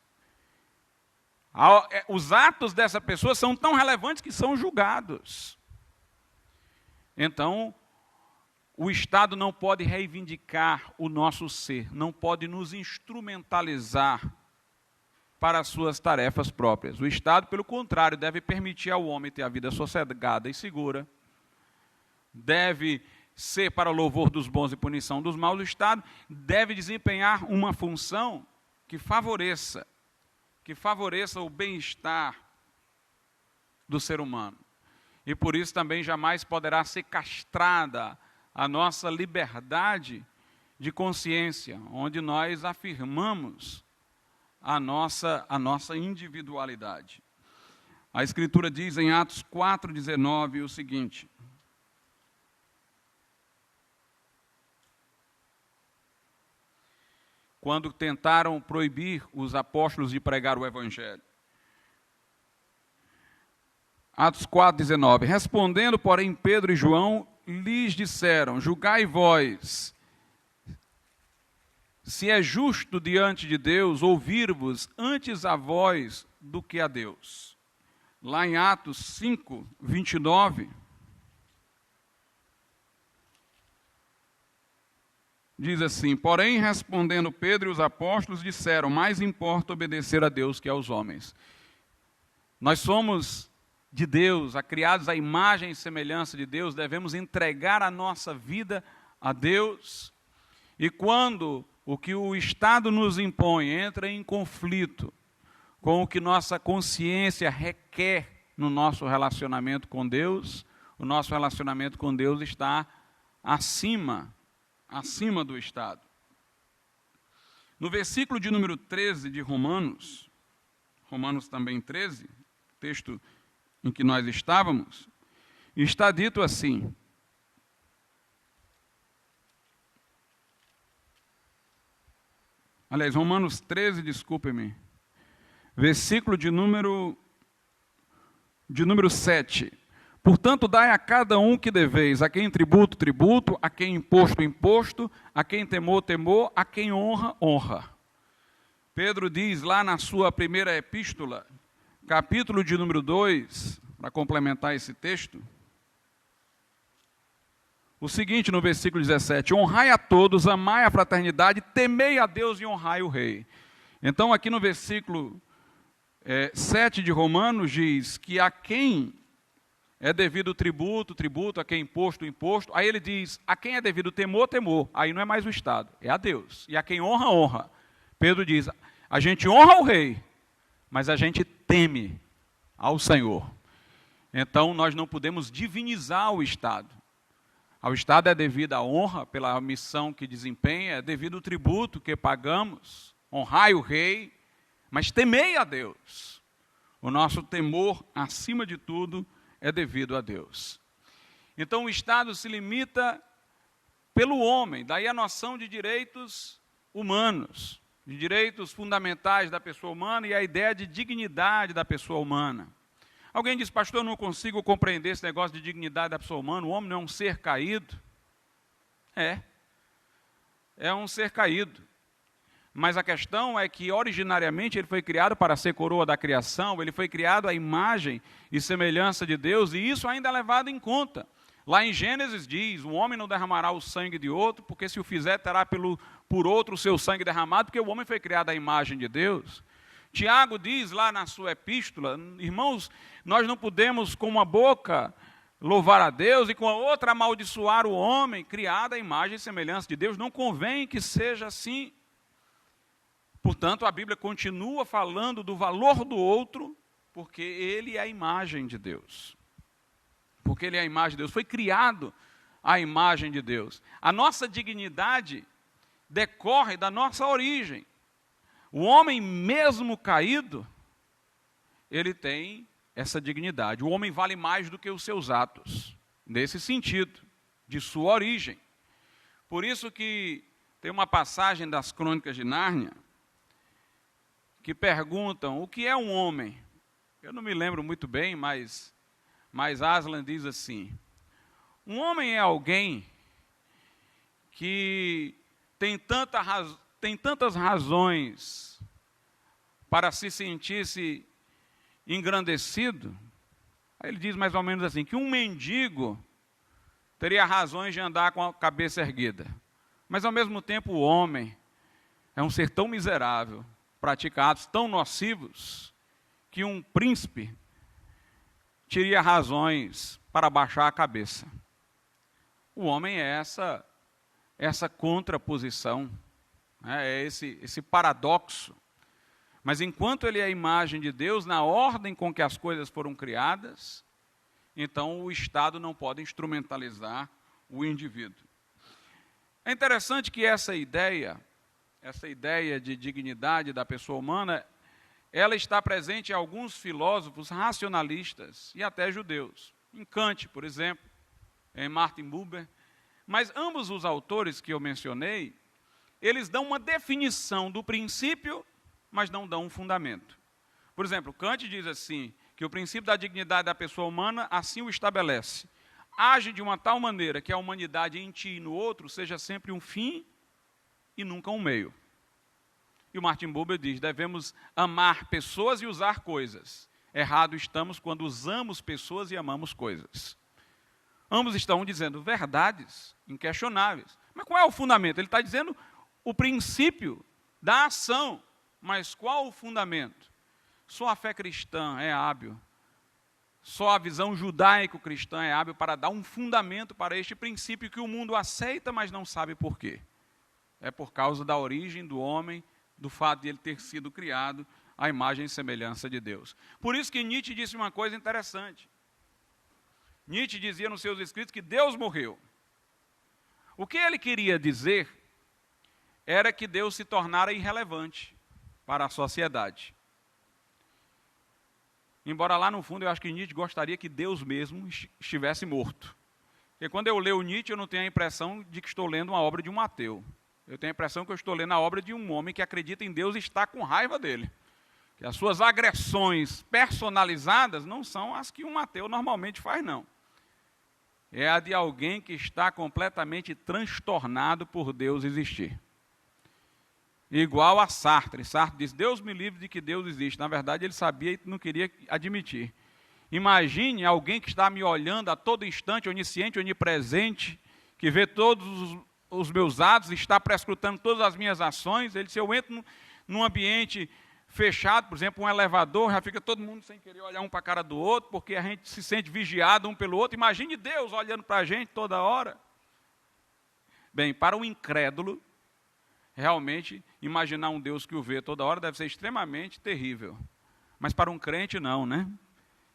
Speaker 1: Os atos dessa pessoa são tão relevantes que são julgados. Então, o Estado não pode reivindicar o nosso ser, não pode nos instrumentalizar para as suas tarefas próprias. O Estado, pelo contrário, deve permitir ao homem ter a vida sossegada e segura, deve ser para louvor dos bons e punição dos maus. O Estado deve desempenhar uma função que favoreça o bem-estar do ser humano. E por isso também jamais poderá ser castrada a nossa liberdade de consciência, onde nós afirmamos a nossa individualidade. A Escritura diz em Atos 4,19 o seguinte: quando tentaram proibir os apóstolos de pregar o Evangelho. Atos 4,19. Respondendo, porém, Pedro e João lhes disseram: julgai vós, se é justo diante de Deus ouvir-vos antes a vós do que a Deus. Lá em Atos 5, 29, diz assim: porém, respondendo Pedro e os apóstolos, disseram: mais importa obedecer a Deus que aos homens. Nós somos de Deus, criados à imagem e semelhança de Deus, devemos entregar a nossa vida a Deus. E quando o que o Estado nos impõe entra em conflito com o que nossa consciência requer no nosso relacionamento com Deus, o nosso relacionamento com Deus está acima do Estado. No versículo de número 13 de Romanos também 13, texto em que nós estávamos, está dito assim: aliás, Romanos 13, desculpe-me, versículo de número 7. Portanto, dai a cada um que deveis, a quem tributo, tributo, a quem imposto, imposto, a quem temor, temor, a quem honra, honra. Pedro diz lá na sua primeira epístola, capítulo de número 2, para complementar esse texto, o seguinte no versículo 17: honrai a todos, amai a fraternidade, temei a Deus e honrai o rei. Então aqui no versículo 7 de Romanos diz que a quem é devido tributo, tributo, a quem imposto, imposto. Aí ele diz, a quem é devido temor, temor. Aí não é mais o Estado, é a Deus. E a quem honra, honra. Pedro diz, a gente honra o rei, mas a gente teme ao Senhor. Então, nós não podemos divinizar o Estado. Ao Estado é devida a honra pela missão que desempenha, é devido o tributo que pagamos, honrai o rei, mas temei a Deus. O nosso temor, acima de tudo, é devido a Deus. Então, o Estado se limita pelo homem, daí a noção de direitos humanos, de direitos fundamentais da pessoa humana e a ideia de dignidade da pessoa humana. Alguém diz, pastor, eu não consigo compreender esse negócio de dignidade da pessoa humana, o homem não é um ser caído? É um ser caído. Mas a questão é que, originariamente, ele foi criado para ser coroa da criação, ele foi criado à imagem e semelhança de Deus, e isso ainda é levado em conta. Lá em Gênesis diz, o homem não derramará o sangue de outro, porque se o fizer, terá por outro o seu sangue derramado, porque o homem foi criado à imagem de Deus. Tiago diz lá na sua epístola, irmãos, nós não podemos com uma boca louvar a Deus e com a outra amaldiçoar o homem, criado à imagem e semelhança de Deus, não convém que seja assim. Portanto, a Bíblia continua falando do valor do outro, porque ele é a imagem de Deus. Porque ele é a imagem de Deus, foi criado à imagem de Deus. A nossa dignidade decorre da nossa origem. O homem mesmo caído, ele tem essa dignidade. O homem vale mais do que os seus atos, nesse sentido, de sua origem. Por isso que tem uma passagem das Crônicas de Nárnia, que perguntam, o que é um homem? Eu não me lembro muito bem, mas Aslan diz assim, um homem é alguém que tem tantas razões para se sentir-se engrandecido. Aí ele diz mais ou menos assim, que um mendigo teria razões de andar com a cabeça erguida. Mas ao mesmo tempo o homem é um ser tão miserável, pratica atos tão nocivos, que um príncipe teria razões para baixar a cabeça. O homem é essa contraposição, é esse paradoxo. Mas enquanto ele é a imagem de Deus, na ordem com que as coisas foram criadas, então o Estado não pode instrumentalizar o indivíduo. É interessante que essa ideia de dignidade da pessoa humana, ela está presente em alguns filósofos racionalistas e até judeus. Em Kant, por exemplo, em Martin Buber. Mas ambos os autores que eu mencionei, eles dão uma definição do princípio, mas não dão um fundamento. Por exemplo, Kant diz assim, que o princípio da dignidade da pessoa humana assim o estabelece. Age de uma tal maneira que a humanidade em ti e no outro seja sempre um fim e nunca um meio. E o Martin Buber diz, devemos amar pessoas e usar coisas. Errado estamos quando usamos pessoas e amamos coisas. Ambos estão dizendo verdades inquestionáveis. Mas qual é o fundamento? Ele está dizendo o princípio da ação. Mas qual o fundamento? Só a fé cristã é hábil. Só a visão judaico-cristã é hábil para dar um fundamento para este princípio que o mundo aceita, mas não sabe por quê. É por causa da origem do homem, do fato de ele ter sido criado à imagem e semelhança de Deus. Por isso que Nietzsche disse uma coisa interessante. Nietzsche dizia nos seus escritos que Deus morreu. O que ele queria dizer era que Deus se tornara irrelevante para a sociedade. Embora lá no fundo eu acho que Nietzsche gostaria que Deus mesmo estivesse morto. Porque quando eu leio Nietzsche eu não tenho a impressão de que estou lendo uma obra de um ateu. Eu tenho a impressão que eu estou lendo a obra de um homem que acredita em Deus e está com raiva dele. Que as suas agressões personalizadas não são as que um ateu normalmente faz, não. É a de alguém que está completamente transtornado por Deus existir. Igual a Sartre. Sartre diz, Deus me livre de que Deus existe. Na verdade, ele sabia e não queria admitir. Imagine alguém que está me olhando a todo instante, onisciente, onipresente, que vê todos os meus atos, está prescrutando todas as minhas ações. Ele, se eu entro num ambiente fechado, por exemplo, um elevador, já fica todo mundo sem querer olhar um para a cara do outro, porque a gente se sente vigiado um pelo outro. Imagine Deus olhando para a gente toda hora. Bem, para o incrédulo, realmente, imaginar um Deus que o vê toda hora deve ser extremamente terrível. Mas para um crente não, né?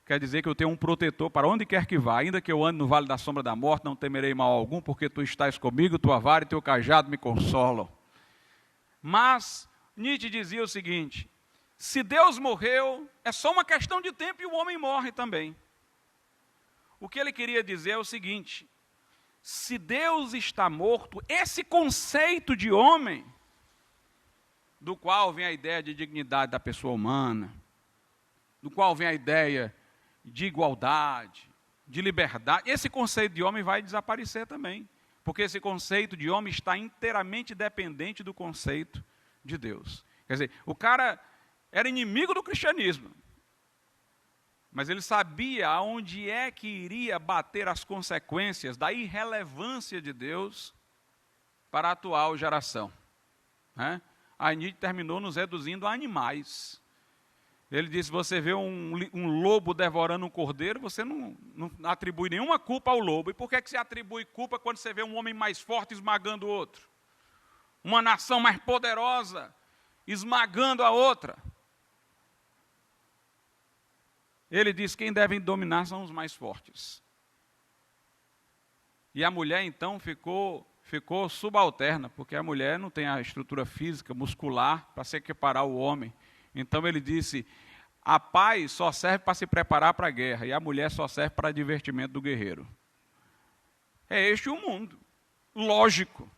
Speaker 1: Quer dizer que eu tenho um protetor para onde quer que vá, ainda que eu ande no vale da sombra da morte, não temerei mal algum, porque tu estás comigo, tua vara e teu cajado me consolam. Mas Nietzsche dizia o seguinte: se Deus morreu, é só uma questão de tempo e o homem morre também. O que ele queria dizer é o seguinte: se Deus está morto, esse conceito de homem, do qual vem a ideia de dignidade da pessoa humana, do qual vem a ideia de igualdade, de liberdade, esse conceito de homem vai desaparecer também, porque esse conceito de homem está inteiramente dependente do conceito de Deus. Quer dizer, o cara era inimigo do cristianismo, mas ele sabia aonde é que iria bater as consequências da irrelevância de Deus para a atual geração, né? A Nietzsche terminou nos reduzindo a animais. Ele disse: você vê um lobo devorando um cordeiro, você não atribui nenhuma culpa ao lobo. E por que você atribui culpa quando você vê um homem mais forte esmagando o outro? Uma nação mais poderosa esmagando a outra? Ele diz: quem deve dominar são os mais fortes. E a mulher então ficou subalterna, porque a mulher não tem a estrutura física, muscular, para se equiparar ao homem. Então ele disse: a paz só serve para se preparar para a guerra, e a mulher só serve para divertimento do guerreiro. É este o mundo, lógico,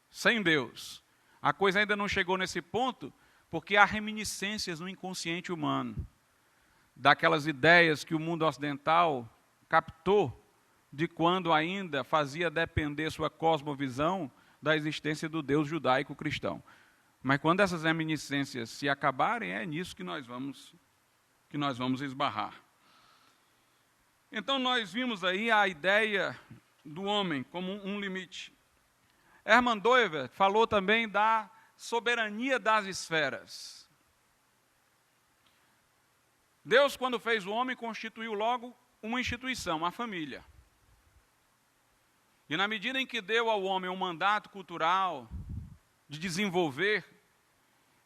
Speaker 1: sem Deus. A coisa ainda não chegou nesse ponto, porque há reminiscências no inconsciente humano, daquelas ideias que o mundo ocidental captou, de quando ainda fazia depender sua cosmovisão da existência do Deus judaico-cristão. Mas quando essas reminiscências se acabarem, é nisso que nós vamos esbarrar. Então nós vimos aí a ideia do homem como um limite. Hermann Doiver falou também da soberania das esferas. Deus, quando fez o homem, constituiu logo uma instituição, a família. E na medida em que deu ao homem um mandato cultural de desenvolver,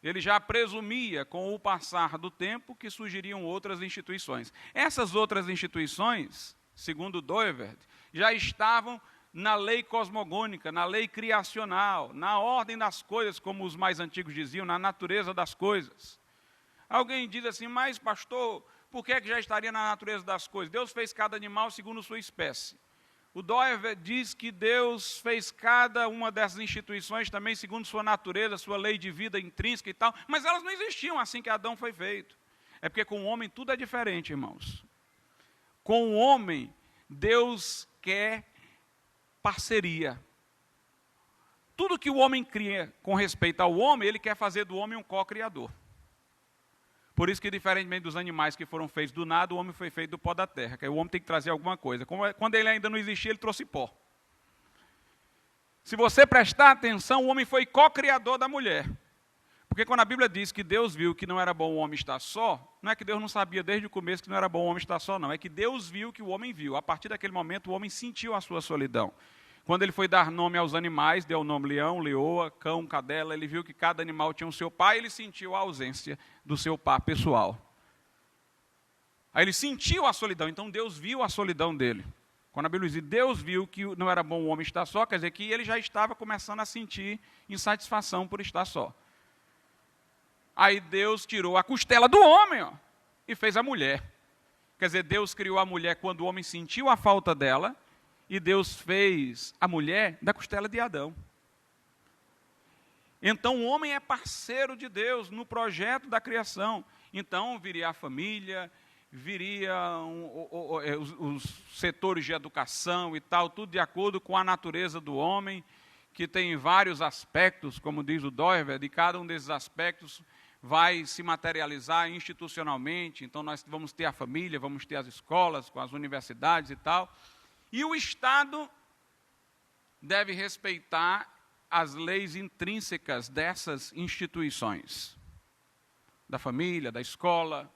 Speaker 1: ele já presumia, com o passar do tempo, que surgiriam outras instituições. Essas outras instituições, segundo Doivert, já estavam na lei cosmogônica, na lei criacional, na ordem das coisas, como os mais antigos diziam, na natureza das coisas. Alguém diz assim: mas pastor, por que já estaria na natureza das coisas? Deus fez cada animal segundo sua espécie. O Doivert diz que Deus fez cada uma dessas instituições também segundo sua natureza, sua lei de vida intrínseca e tal, mas elas não existiam assim que Adão foi feito. É porque com o homem tudo é diferente, irmãos. Com o homem, Deus quer parceria. Tudo que o homem cria com respeito ao homem, ele quer fazer do homem um co-criador. Por isso que, diferentemente dos animais que foram feitos do nada, o homem foi feito do pó da terra, que o homem tem que trazer alguma coisa. Quando ele ainda não existia, ele trouxe pó. Se você prestar atenção, o homem foi co-criador da mulher. Porque quando a Bíblia diz que Deus viu que não era bom o homem estar só, não é que Deus não sabia desde o começo que não era bom o homem estar só, não. É que Deus viu que o homem viu. A partir daquele momento, o homem sentiu a sua solidão. Quando ele foi dar nome aos animais, deu o nome leão, leoa, cão, cadela, ele viu que cada animal tinha o seu pai, ele sentiu a ausência do seu par pessoal. Aí ele sentiu a solidão, então Deus viu a solidão dele. Quando a Bíblia diz Deus viu que não era bom o homem estar só, quer dizer que ele já estava começando a sentir insatisfação por estar só. Aí Deus tirou a costela do homem, e fez a mulher. Quer dizer, Deus criou a mulher quando o homem sentiu a falta dela, e Deus fez a mulher da costela de Adão. Então o homem é parceiro de Deus no projeto da criação. Então viria a família, viriam os setores de educação e tal, tudo de acordo com a natureza do homem, que tem vários aspectos, como diz o Doivert, e cada um desses aspectos vai se materializar institucionalmente. Então nós vamos ter a família, vamos ter as escolas, com as universidades e tal. E o Estado deve respeitar as leis intrínsecas dessas instituições, da família, da escola.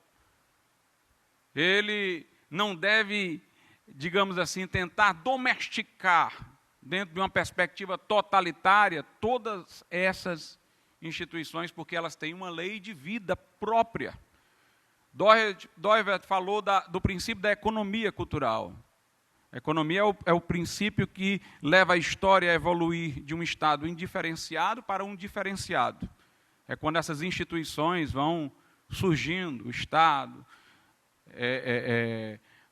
Speaker 1: Ele não deve, digamos assim, tentar domesticar, dentro de uma perspectiva totalitária, todas essas instituições, porque elas têm uma lei de vida própria. Doivert falou do princípio da economia cultural. A economia é o princípio que leva a história a evoluir de um estado indiferenciado para um diferenciado. É quando essas instituições vão surgindo, o Estado,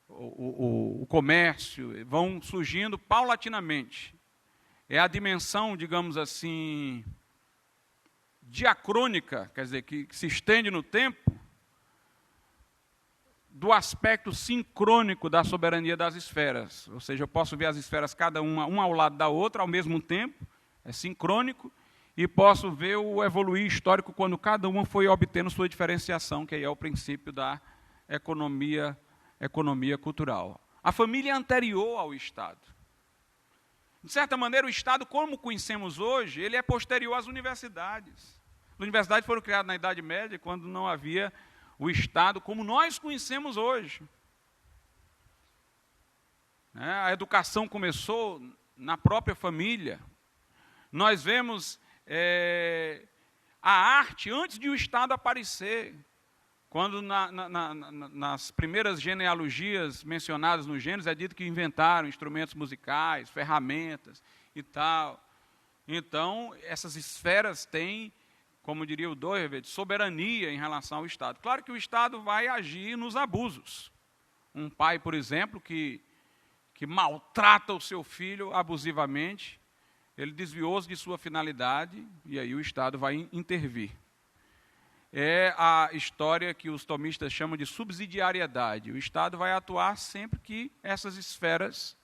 Speaker 1: o comércio, vão surgindo paulatinamente. É a dimensão, digamos assim, diacrônica, quer dizer, que se estende no tempo, do aspecto sincrônico da soberania das esferas. Ou seja, eu posso ver as esferas cada uma ao lado da outra, ao mesmo tempo, é sincrônico, e posso ver o evoluir histórico quando cada uma foi obtendo sua diferenciação, que aí é o princípio da economia cultural. A família é anterior ao Estado. De certa maneira, o Estado, como conhecemos hoje, ele é posterior às universidades. As universidades foram criadas na Idade Média, quando não havia o Estado como nós conhecemos hoje. A educação começou na própria família. Nós vemos a arte antes de o Estado aparecer. Quando nas primeiras genealogias mencionadas no Gênesis é dito que inventaram instrumentos musicais, ferramentas e tal. Então, essas esferas têm, como diria o Doivert, soberania em relação ao Estado. Claro que o Estado vai agir nos abusos. Um pai, por exemplo, que maltrata o seu filho abusivamente, ele desviou-se de sua finalidade e aí o Estado vai intervir. É a história que os tomistas chamam de subsidiariedade. O Estado vai atuar sempre que essas esferas...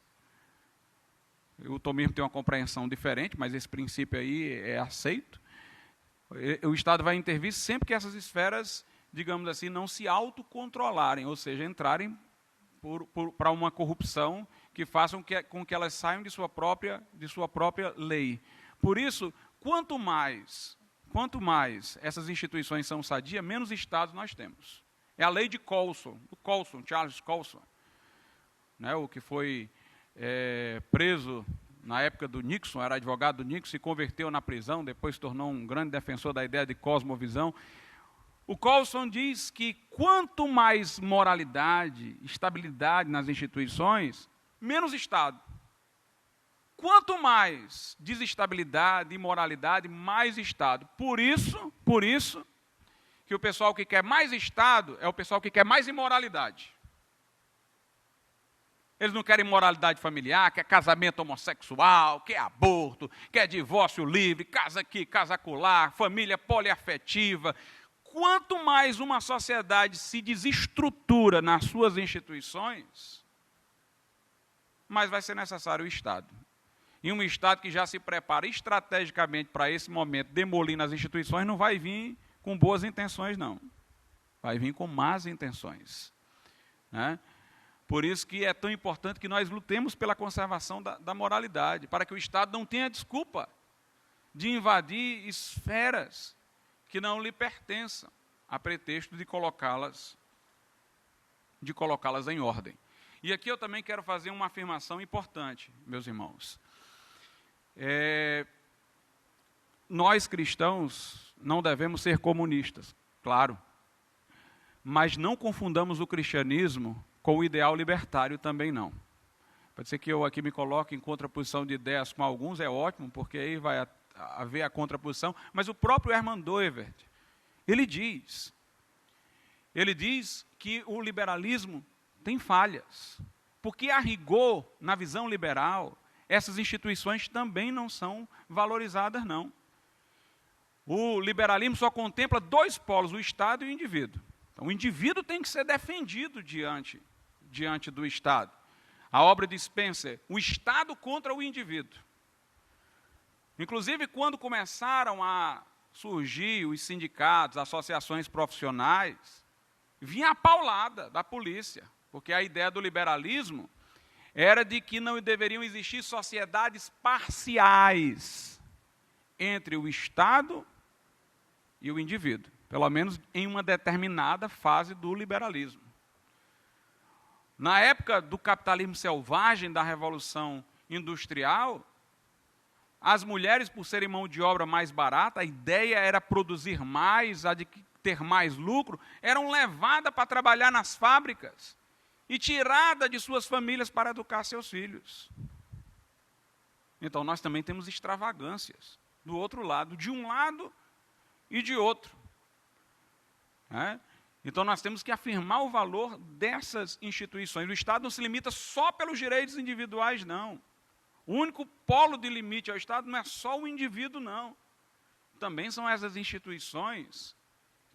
Speaker 1: O tomismo tem uma compreensão diferente, mas esse princípio aí é aceito. O Estado vai intervir sempre que essas esferas, digamos assim, não se autocontrolarem, ou seja, entrarem para uma corrupção que façam com que elas saiam de sua própria lei. Por isso, quanto mais essas instituições são sadias, menos Estados nós temos. É a lei de Colson, Charles Colson, né, o que foi preso na época do Nixon, era advogado do Nixon, se converteu na prisão, depois se tornou um grande defensor da ideia de cosmovisão. O Colson diz que quanto mais moralidade, estabilidade nas instituições, menos Estado. Quanto mais desestabilidade, imoralidade, mais Estado. Por isso, que o pessoal que quer mais Estado é o pessoal que quer mais imoralidade. Eles não querem moralidade familiar, quer casamento homossexual, quer aborto, quer divórcio livre, casa aqui, casa acolá, família poliafetiva. Quanto mais uma sociedade se desestrutura nas suas instituições, mais vai ser necessário o Estado. E um Estado que já se prepara estrategicamente para esse momento, demolindo as instituições, não vai vir com boas intenções, não. Vai vir com más intenções. Né? Por isso que é tão importante que nós lutemos pela conservação da moralidade, para que o Estado não tenha desculpa de invadir esferas que não lhe pertençam, a pretexto de colocá-las em ordem. E aqui eu também quero fazer uma afirmação importante, meus irmãos. Nós cristãos não devemos ser comunistas, claro, mas não confundamos o cristianismo com o ideal libertário também não. Pode ser que eu aqui me coloque em contraposição de ideias com alguns, é ótimo, porque aí vai haver a contraposição, mas o próprio Hermann Doivert, ele diz que o liberalismo tem falhas, porque a rigor, na visão liberal, essas instituições também não são valorizadas, não. O liberalismo só contempla dois polos, o Estado e o indivíduo. Então, o indivíduo tem que ser defendido diante do Estado. A obra de Spencer, o Estado contra o indivíduo. Inclusive, quando começaram a surgir os sindicatos, associações profissionais, vinha a paulada da polícia, porque a ideia do liberalismo era de que não deveriam existir sociedades parciais entre o Estado e o indivíduo, pelo menos em uma determinada fase do liberalismo. Na época do capitalismo selvagem, da Revolução Industrial, as mulheres, por serem mão de obra mais barata, a ideia era produzir mais, ter mais lucro, eram levadas para trabalhar nas fábricas e tiradas de suas famílias para educar seus filhos. Então, nós também temos extravagâncias do outro lado, de um lado e de outro. Então, nós temos que afirmar o valor dessas instituições. O Estado não se limita só pelos direitos individuais, não. O único polo de limite ao Estado não é só o indivíduo, não. Também são essas instituições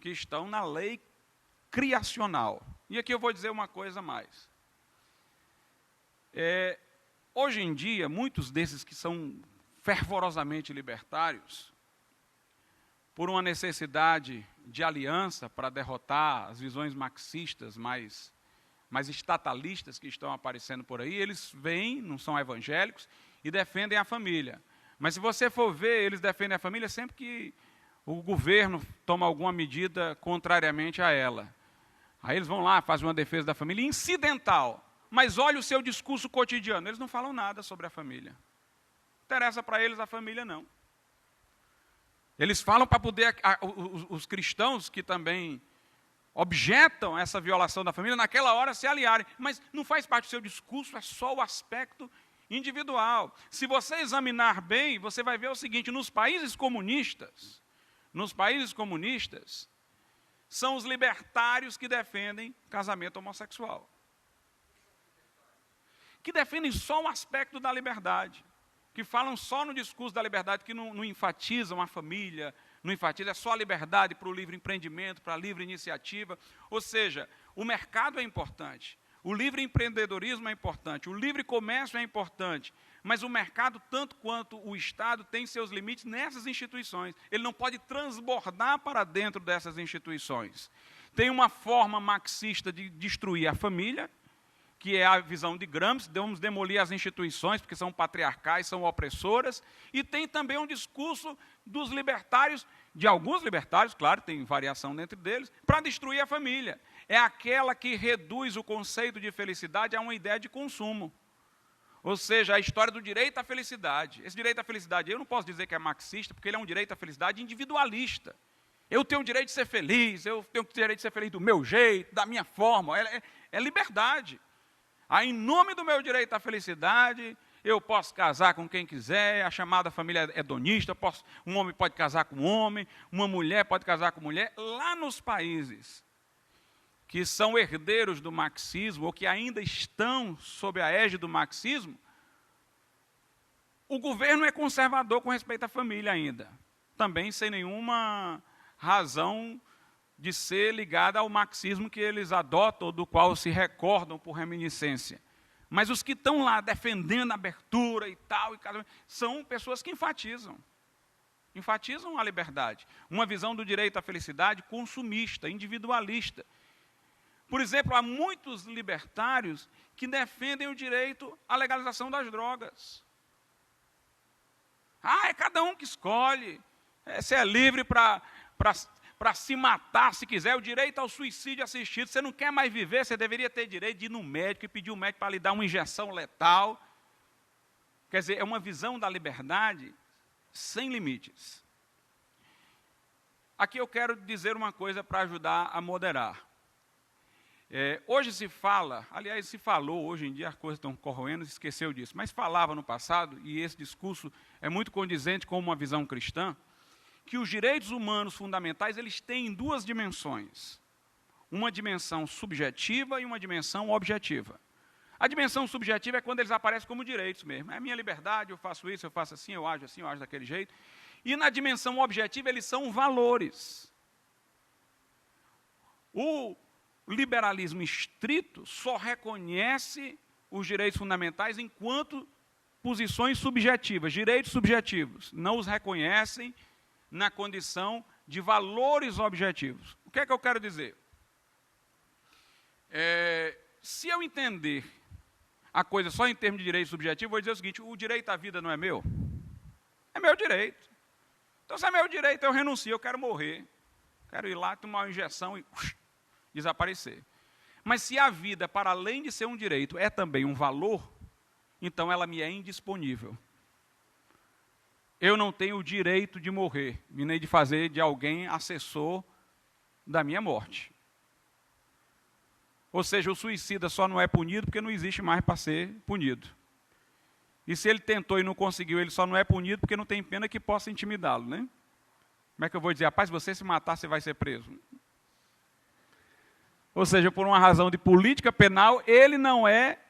Speaker 1: que estão na lei criacional. E aqui eu vou dizer uma coisa a mais. Hoje em dia, muitos desses que são fervorosamente libertários, por uma necessidade de aliança para derrotar as visões marxistas mais estatalistas que estão aparecendo por aí, eles vêm, não são evangélicos, e defendem a família. Mas se você for ver, eles defendem a família sempre que o governo toma alguma medida contrariamente a ela. Aí eles vão lá, fazem uma defesa da família incidental, mas olha o seu discurso cotidiano, eles não falam nada sobre a família. Não interessa para eles a família, não. Eles falam para poder, os cristãos que também objetam essa violação da família, naquela hora se aliarem, mas não faz parte do seu discurso, é só o aspecto individual. Se você examinar bem, você vai ver o seguinte, nos países comunistas, são os libertários que defendem casamento homossexual. Que defendem só um aspecto da liberdade, que falam só no discurso da liberdade, que não enfatizam a família, não enfatizam, é só a liberdade para o livre empreendimento, para a livre iniciativa. Ou seja, o mercado é importante, o livre empreendedorismo é importante, o livre comércio é importante, mas o mercado, tanto quanto o Estado, tem seus limites nessas instituições. Ele não pode transbordar para dentro dessas instituições. Tem uma forma marxista de destruir a família, que é a visão de Gramsci, vamos demolir as instituições, porque são patriarcais, são opressoras, e tem também um discurso dos libertários, de alguns libertários, claro, tem variação dentro deles, para destruir a família. É aquela que reduz o conceito de felicidade a uma ideia de consumo. Ou seja, a história do direito à felicidade. Esse direito à felicidade, eu não posso dizer que é marxista, porque ele é um direito à felicidade individualista. Eu tenho o direito de ser feliz, eu tenho o direito de ser feliz do meu jeito, da minha forma, é liberdade. Aí, em nome do meu direito à felicidade, eu posso casar com quem quiser, a chamada família hedonista, um homem pode casar com um homem, uma mulher pode casar com mulher. Lá nos países que são herdeiros do marxismo, ou que ainda estão sob a égide do marxismo, o governo é conservador com respeito à família ainda. Também sem nenhuma razão de ser ligada ao marxismo que eles adotam, ou do qual se recordam por reminiscência. Mas os que estão lá defendendo a abertura e tal, são pessoas que enfatizam a liberdade. Uma visão do direito à felicidade consumista, individualista. Por exemplo, há muitos libertários que defendem o direito à legalização das drogas. É cada um que escolhe. Você é livre para se matar, se quiser, o direito ao suicídio assistido. Você não quer mais viver, você deveria ter direito de ir no médico e pedir o médico para lhe dar uma injeção letal. Quer dizer, é uma visão da liberdade sem limites. Aqui eu quero dizer uma coisa para ajudar a moderar. Hoje se fala, aliás, se falou, hoje em dia as coisas estão corroendo, se esqueceu disso, mas falava no passado, e esse discurso é muito condizente com uma visão cristã, que os direitos humanos fundamentais, eles têm duas dimensões. Uma dimensão subjetiva e uma dimensão objetiva. A dimensão subjetiva é quando eles aparecem como direitos mesmo. É a minha liberdade, eu faço isso, eu faço assim, eu ajo daquele jeito. E na dimensão objetiva, eles são valores. O liberalismo estrito só reconhece os direitos fundamentais enquanto posições subjetivas, direitos subjetivos. Não os reconhecem na condição de valores objetivos. O que é que eu quero dizer? Se eu entender a coisa só em termos de direito subjetivo, vou dizer o seguinte, o direito à vida não é meu? É meu direito. Então, se é meu direito, eu renuncio, eu quero morrer. Quero ir lá, tomar uma injeção e desaparecer. Mas se a vida, para além de ser um direito, é também um valor, então ela me é indisponível. Eu não tenho o direito de morrer, e nem de fazer de alguém assessor da minha morte. Ou seja, o suicida só não é punido porque não existe mais para ser punido. E se ele tentou e não conseguiu, ele só não é punido porque não tem pena que possa intimidá-lo, né? Como é que eu vou dizer, rapaz, se você se matar, você vai ser preso? Ou seja, por uma razão de política penal, ele não é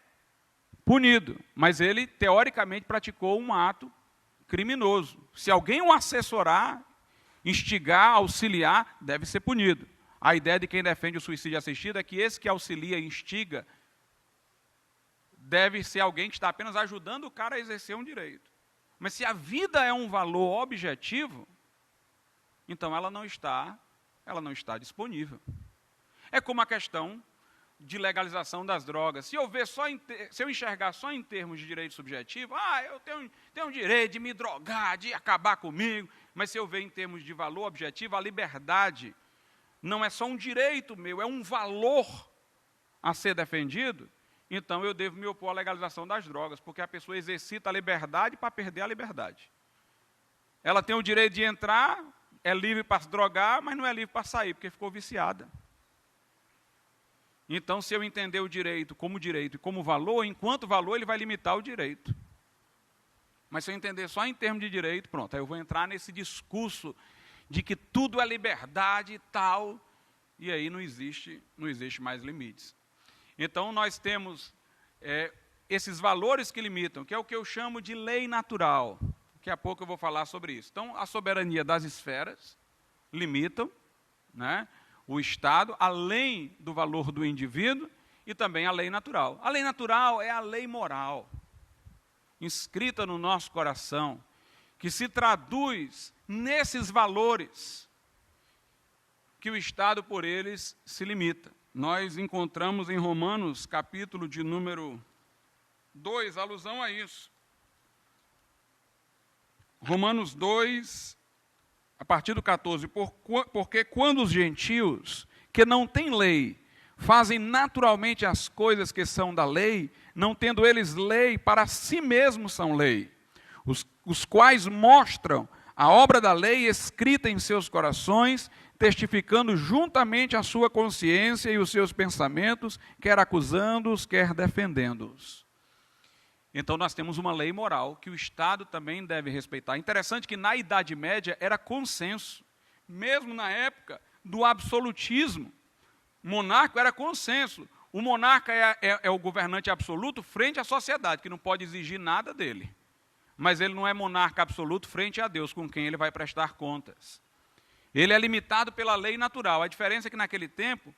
Speaker 1: punido, mas ele, teoricamente, praticou um ato criminoso. Se alguém o assessorar, instigar, auxiliar, deve ser punido. A ideia de quem defende o suicídio assistido é que esse que auxilia e instiga deve ser alguém que está apenas ajudando o cara a exercer um direito. Mas se a vida é um valor objetivo, então ela não está disponível. É como a questão de legalização das drogas. Se eu enxergar só em termos de direito subjetivo, eu tenho o direito de me drogar, de acabar comigo, mas se eu ver em termos de valor objetivo, a liberdade não é só um direito meu, é um valor a ser defendido, então eu devo me opor à legalização das drogas, porque a pessoa exercita a liberdade para perder a liberdade. Ela tem o direito de entrar, é livre para se drogar, mas não é livre para sair, porque ficou viciada. Então, se eu entender o direito e como valor, enquanto valor, ele vai limitar o direito. Mas se eu entender só em termos de direito, pronto, aí eu vou entrar nesse discurso de que tudo é liberdade e tal, e aí não existe mais limites. Então, nós temos esses valores que limitam, que é o que eu chamo de lei natural. Daqui a pouco eu vou falar sobre isso. Então, a soberania das esferas limitam, né, o Estado, além do valor do indivíduo, e também a lei natural. A lei natural é a lei moral, inscrita no nosso coração, que se traduz nesses valores que o Estado, por eles, se limita. Nós encontramos em Romanos, capítulo de número 2, alusão a isso. Romanos 2, a partir do 14, porque quando os gentios, que não têm lei, fazem naturalmente as coisas que são da lei, não tendo eles lei, para si mesmos são lei, os quais mostram a obra da lei escrita em seus corações, testificando juntamente a sua consciência e os seus pensamentos, quer acusando-os, quer defendendo-os. Então nós temos uma lei moral que o Estado também deve respeitar. Interessante que na Idade Média era consenso, mesmo na época do absolutismo monárquico era consenso. O monarca é o governante absoluto frente à sociedade, que não pode exigir nada dele. Mas ele não é monarca absoluto frente a Deus, com quem ele vai prestar contas. Ele é limitado pela lei natural. A diferença é que naquele tempo,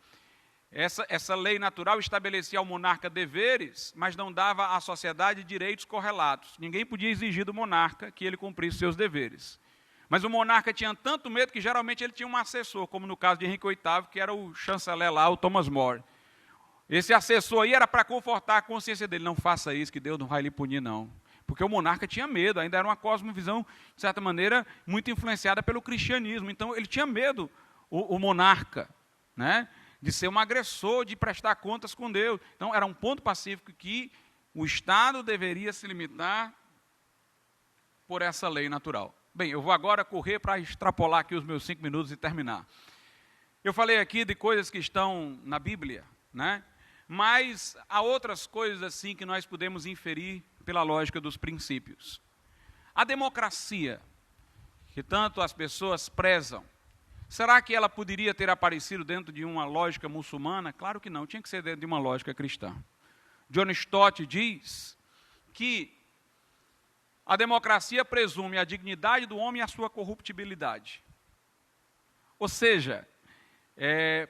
Speaker 1: essa lei natural estabelecia ao monarca deveres, mas não dava à sociedade direitos correlatos. Ninguém podia exigir do monarca que ele cumprisse seus deveres. Mas o monarca tinha tanto medo que geralmente ele tinha um assessor, como no caso de Henrique VIII, que era o chanceler lá, o Thomas More. Esse assessor aí era para confortar a consciência dele. Não faça isso, que Deus não vai lhe punir, não. Porque o monarca tinha medo, ainda era uma cosmovisão, de certa maneira, muito influenciada pelo cristianismo. Então, ele tinha medo, o monarca, né, de ser um agressor, de prestar contas com Deus. Então, era um ponto pacífico que o Estado deveria se limitar por essa lei natural. Bem, eu vou agora correr para extrapolar aqui os meus 5 minutos e terminar. Eu falei aqui de coisas que estão na Bíblia, né? Mas há outras coisas assim que nós podemos inferir pela lógica dos princípios. A democracia, que tanto as pessoas prezam, será que ela poderia ter aparecido dentro de uma lógica muçulmana? Claro que não, tinha que ser dentro de uma lógica cristã. John Stott diz que a democracia presume a dignidade do homem e a sua corruptibilidade. Ou seja,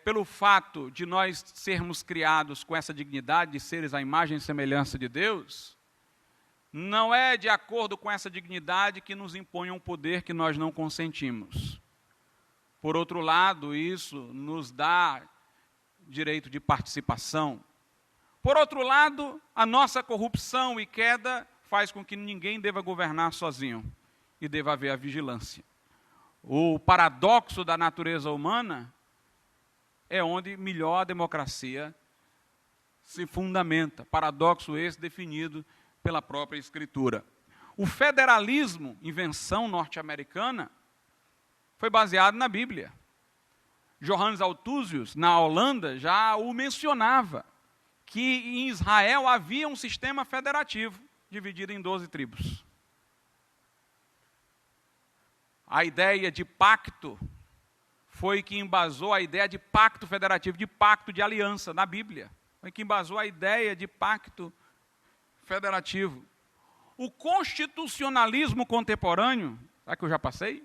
Speaker 1: pelo fato de nós sermos criados com essa dignidade de seres à imagem e semelhança de Deus, não é de acordo com essa dignidade que nos impõe um poder que nós não consentimos. Por outro lado, isso nos dá direito de participação. Por outro lado, a nossa corrupção e queda faz com que ninguém deva governar sozinho e deva haver a vigilância. O paradoxo da natureza humana é onde melhor a democracia se fundamenta. Paradoxo esse definido pela própria Escritura. O federalismo, invenção norte-americana, foi baseado na Bíblia. Johannes Althusius, na Holanda, já o mencionava, que em Israel havia um sistema federativo, dividido em 12 tribos. A ideia de pacto foi que embasou a ideia de pacto federativo, de pacto de aliança na Bíblia. Foi que embasou a ideia de pacto federativo. O constitucionalismo contemporâneo, será que eu já passei?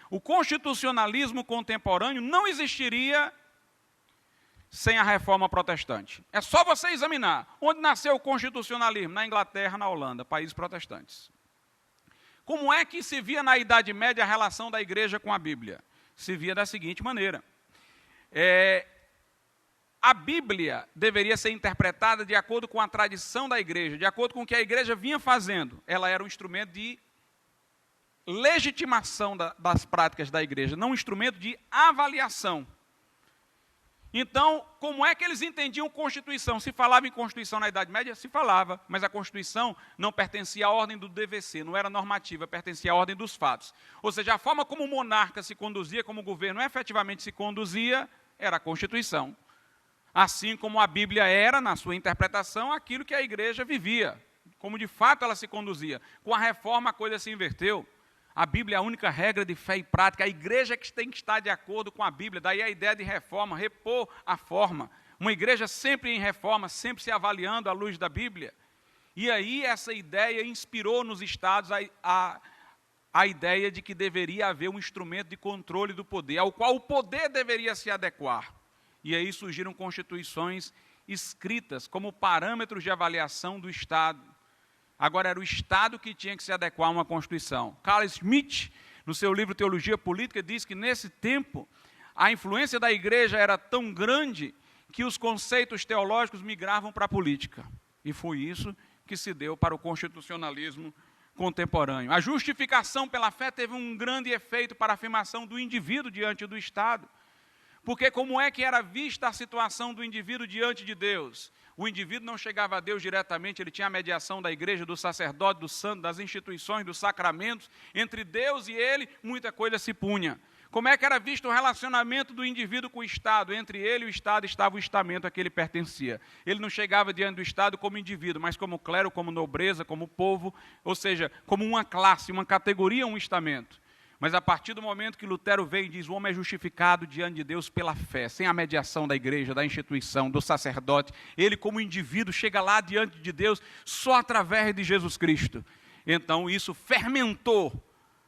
Speaker 1: O constitucionalismo contemporâneo não existiria sem a reforma protestante. É só você examinar onde nasceu o constitucionalismo, na Inglaterra, na Holanda, países protestantes. Como é que se via na Idade Média a relação da igreja com a Bíblia? Se via da seguinte maneira. A Bíblia deveria ser interpretada de acordo com a tradição da igreja, de acordo com o que a igreja vinha fazendo. Ela era um instrumento de legitimação das práticas da igreja, não um instrumento de avaliação. Então, como é que eles entendiam Constituição? Se falava em Constituição na Idade Média? Se falava, mas a Constituição não pertencia à ordem do DVC, não era normativa, pertencia à ordem dos fatos. Ou seja, a forma como o monarca se conduzia, como o governo efetivamente se conduzia, era a Constituição. Assim como a Bíblia era, na sua interpretação, aquilo que a igreja vivia, como de fato ela se conduzia. Com a reforma a coisa se inverteu. A Bíblia é a única regra de fé e prática. A igreja é que tem que estar de acordo com a Bíblia. Daí a ideia de reforma, repor a forma. Uma igreja sempre em reforma, sempre se avaliando à luz da Bíblia. E aí essa ideia inspirou nos estados a ideia de que deveria haver um instrumento de controle do poder, ao qual o poder deveria se adequar. E aí surgiram constituições escritas como parâmetros de avaliação do Estado. Agora era o Estado que tinha que se adequar a uma Constituição. Carl Schmitt, no seu livro Teologia Política, diz que nesse tempo a influência da igreja era tão grande que os conceitos teológicos migravam para a política. E foi isso que se deu para o constitucionalismo contemporâneo. A justificação pela fé teve um grande efeito para a afirmação do indivíduo diante do Estado. Porque como é que era vista a situação do indivíduo diante de Deus? O indivíduo não chegava a Deus diretamente, ele tinha a mediação da igreja, do sacerdote, do santo, das instituições, dos sacramentos. Entre Deus e ele, muita coisa se punha. Como é que era visto o relacionamento do indivíduo com o Estado? Entre ele e o Estado estava o estamento a que ele pertencia. Ele não chegava diante do Estado como indivíduo, mas como clero, como nobreza, como povo, ou seja, como uma classe, uma categoria, um estamento. Mas a partir do momento que Lutero veio e diz, o homem é justificado diante de Deus pela fé, sem a mediação da igreja, da instituição, do sacerdote, ele como indivíduo chega lá diante de Deus só através de Jesus Cristo. Então isso fermentou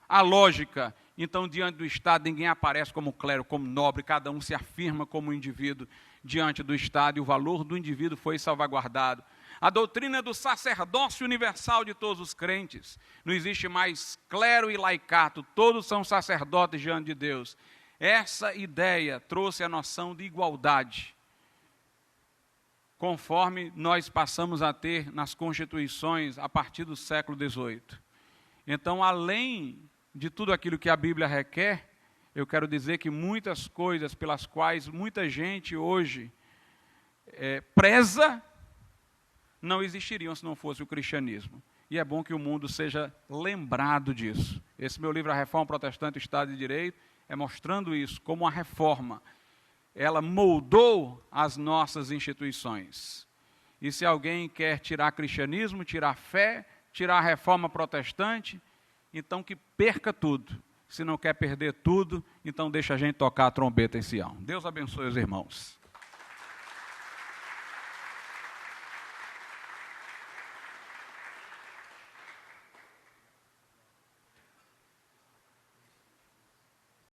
Speaker 1: a lógica. Então diante do Estado ninguém aparece como clero, como nobre, cada um se afirma como indivíduo diante do Estado e o valor do indivíduo foi salvaguardado. A doutrina do sacerdócio universal de todos os crentes. Não existe mais clero e laicato, todos são sacerdotes diante de Deus. Essa ideia trouxe a noção de igualdade, conforme nós passamos a ter nas constituições a partir do século XVIII. Então, além de tudo aquilo que a Bíblia requer, eu quero dizer que muitas coisas pelas quais muita gente hoje preza, não existiriam se não fosse o cristianismo. E é bom que o mundo seja lembrado disso. Esse meu livro, A Reforma Protestante e o Estado de Direito, é mostrando isso, como a reforma, ela moldou as nossas instituições. E se alguém quer tirar cristianismo, tirar fé, tirar a reforma protestante, então que perca tudo. Se não quer perder tudo, então deixa a gente tocar a trombeta em Sião. Deus abençoe os irmãos.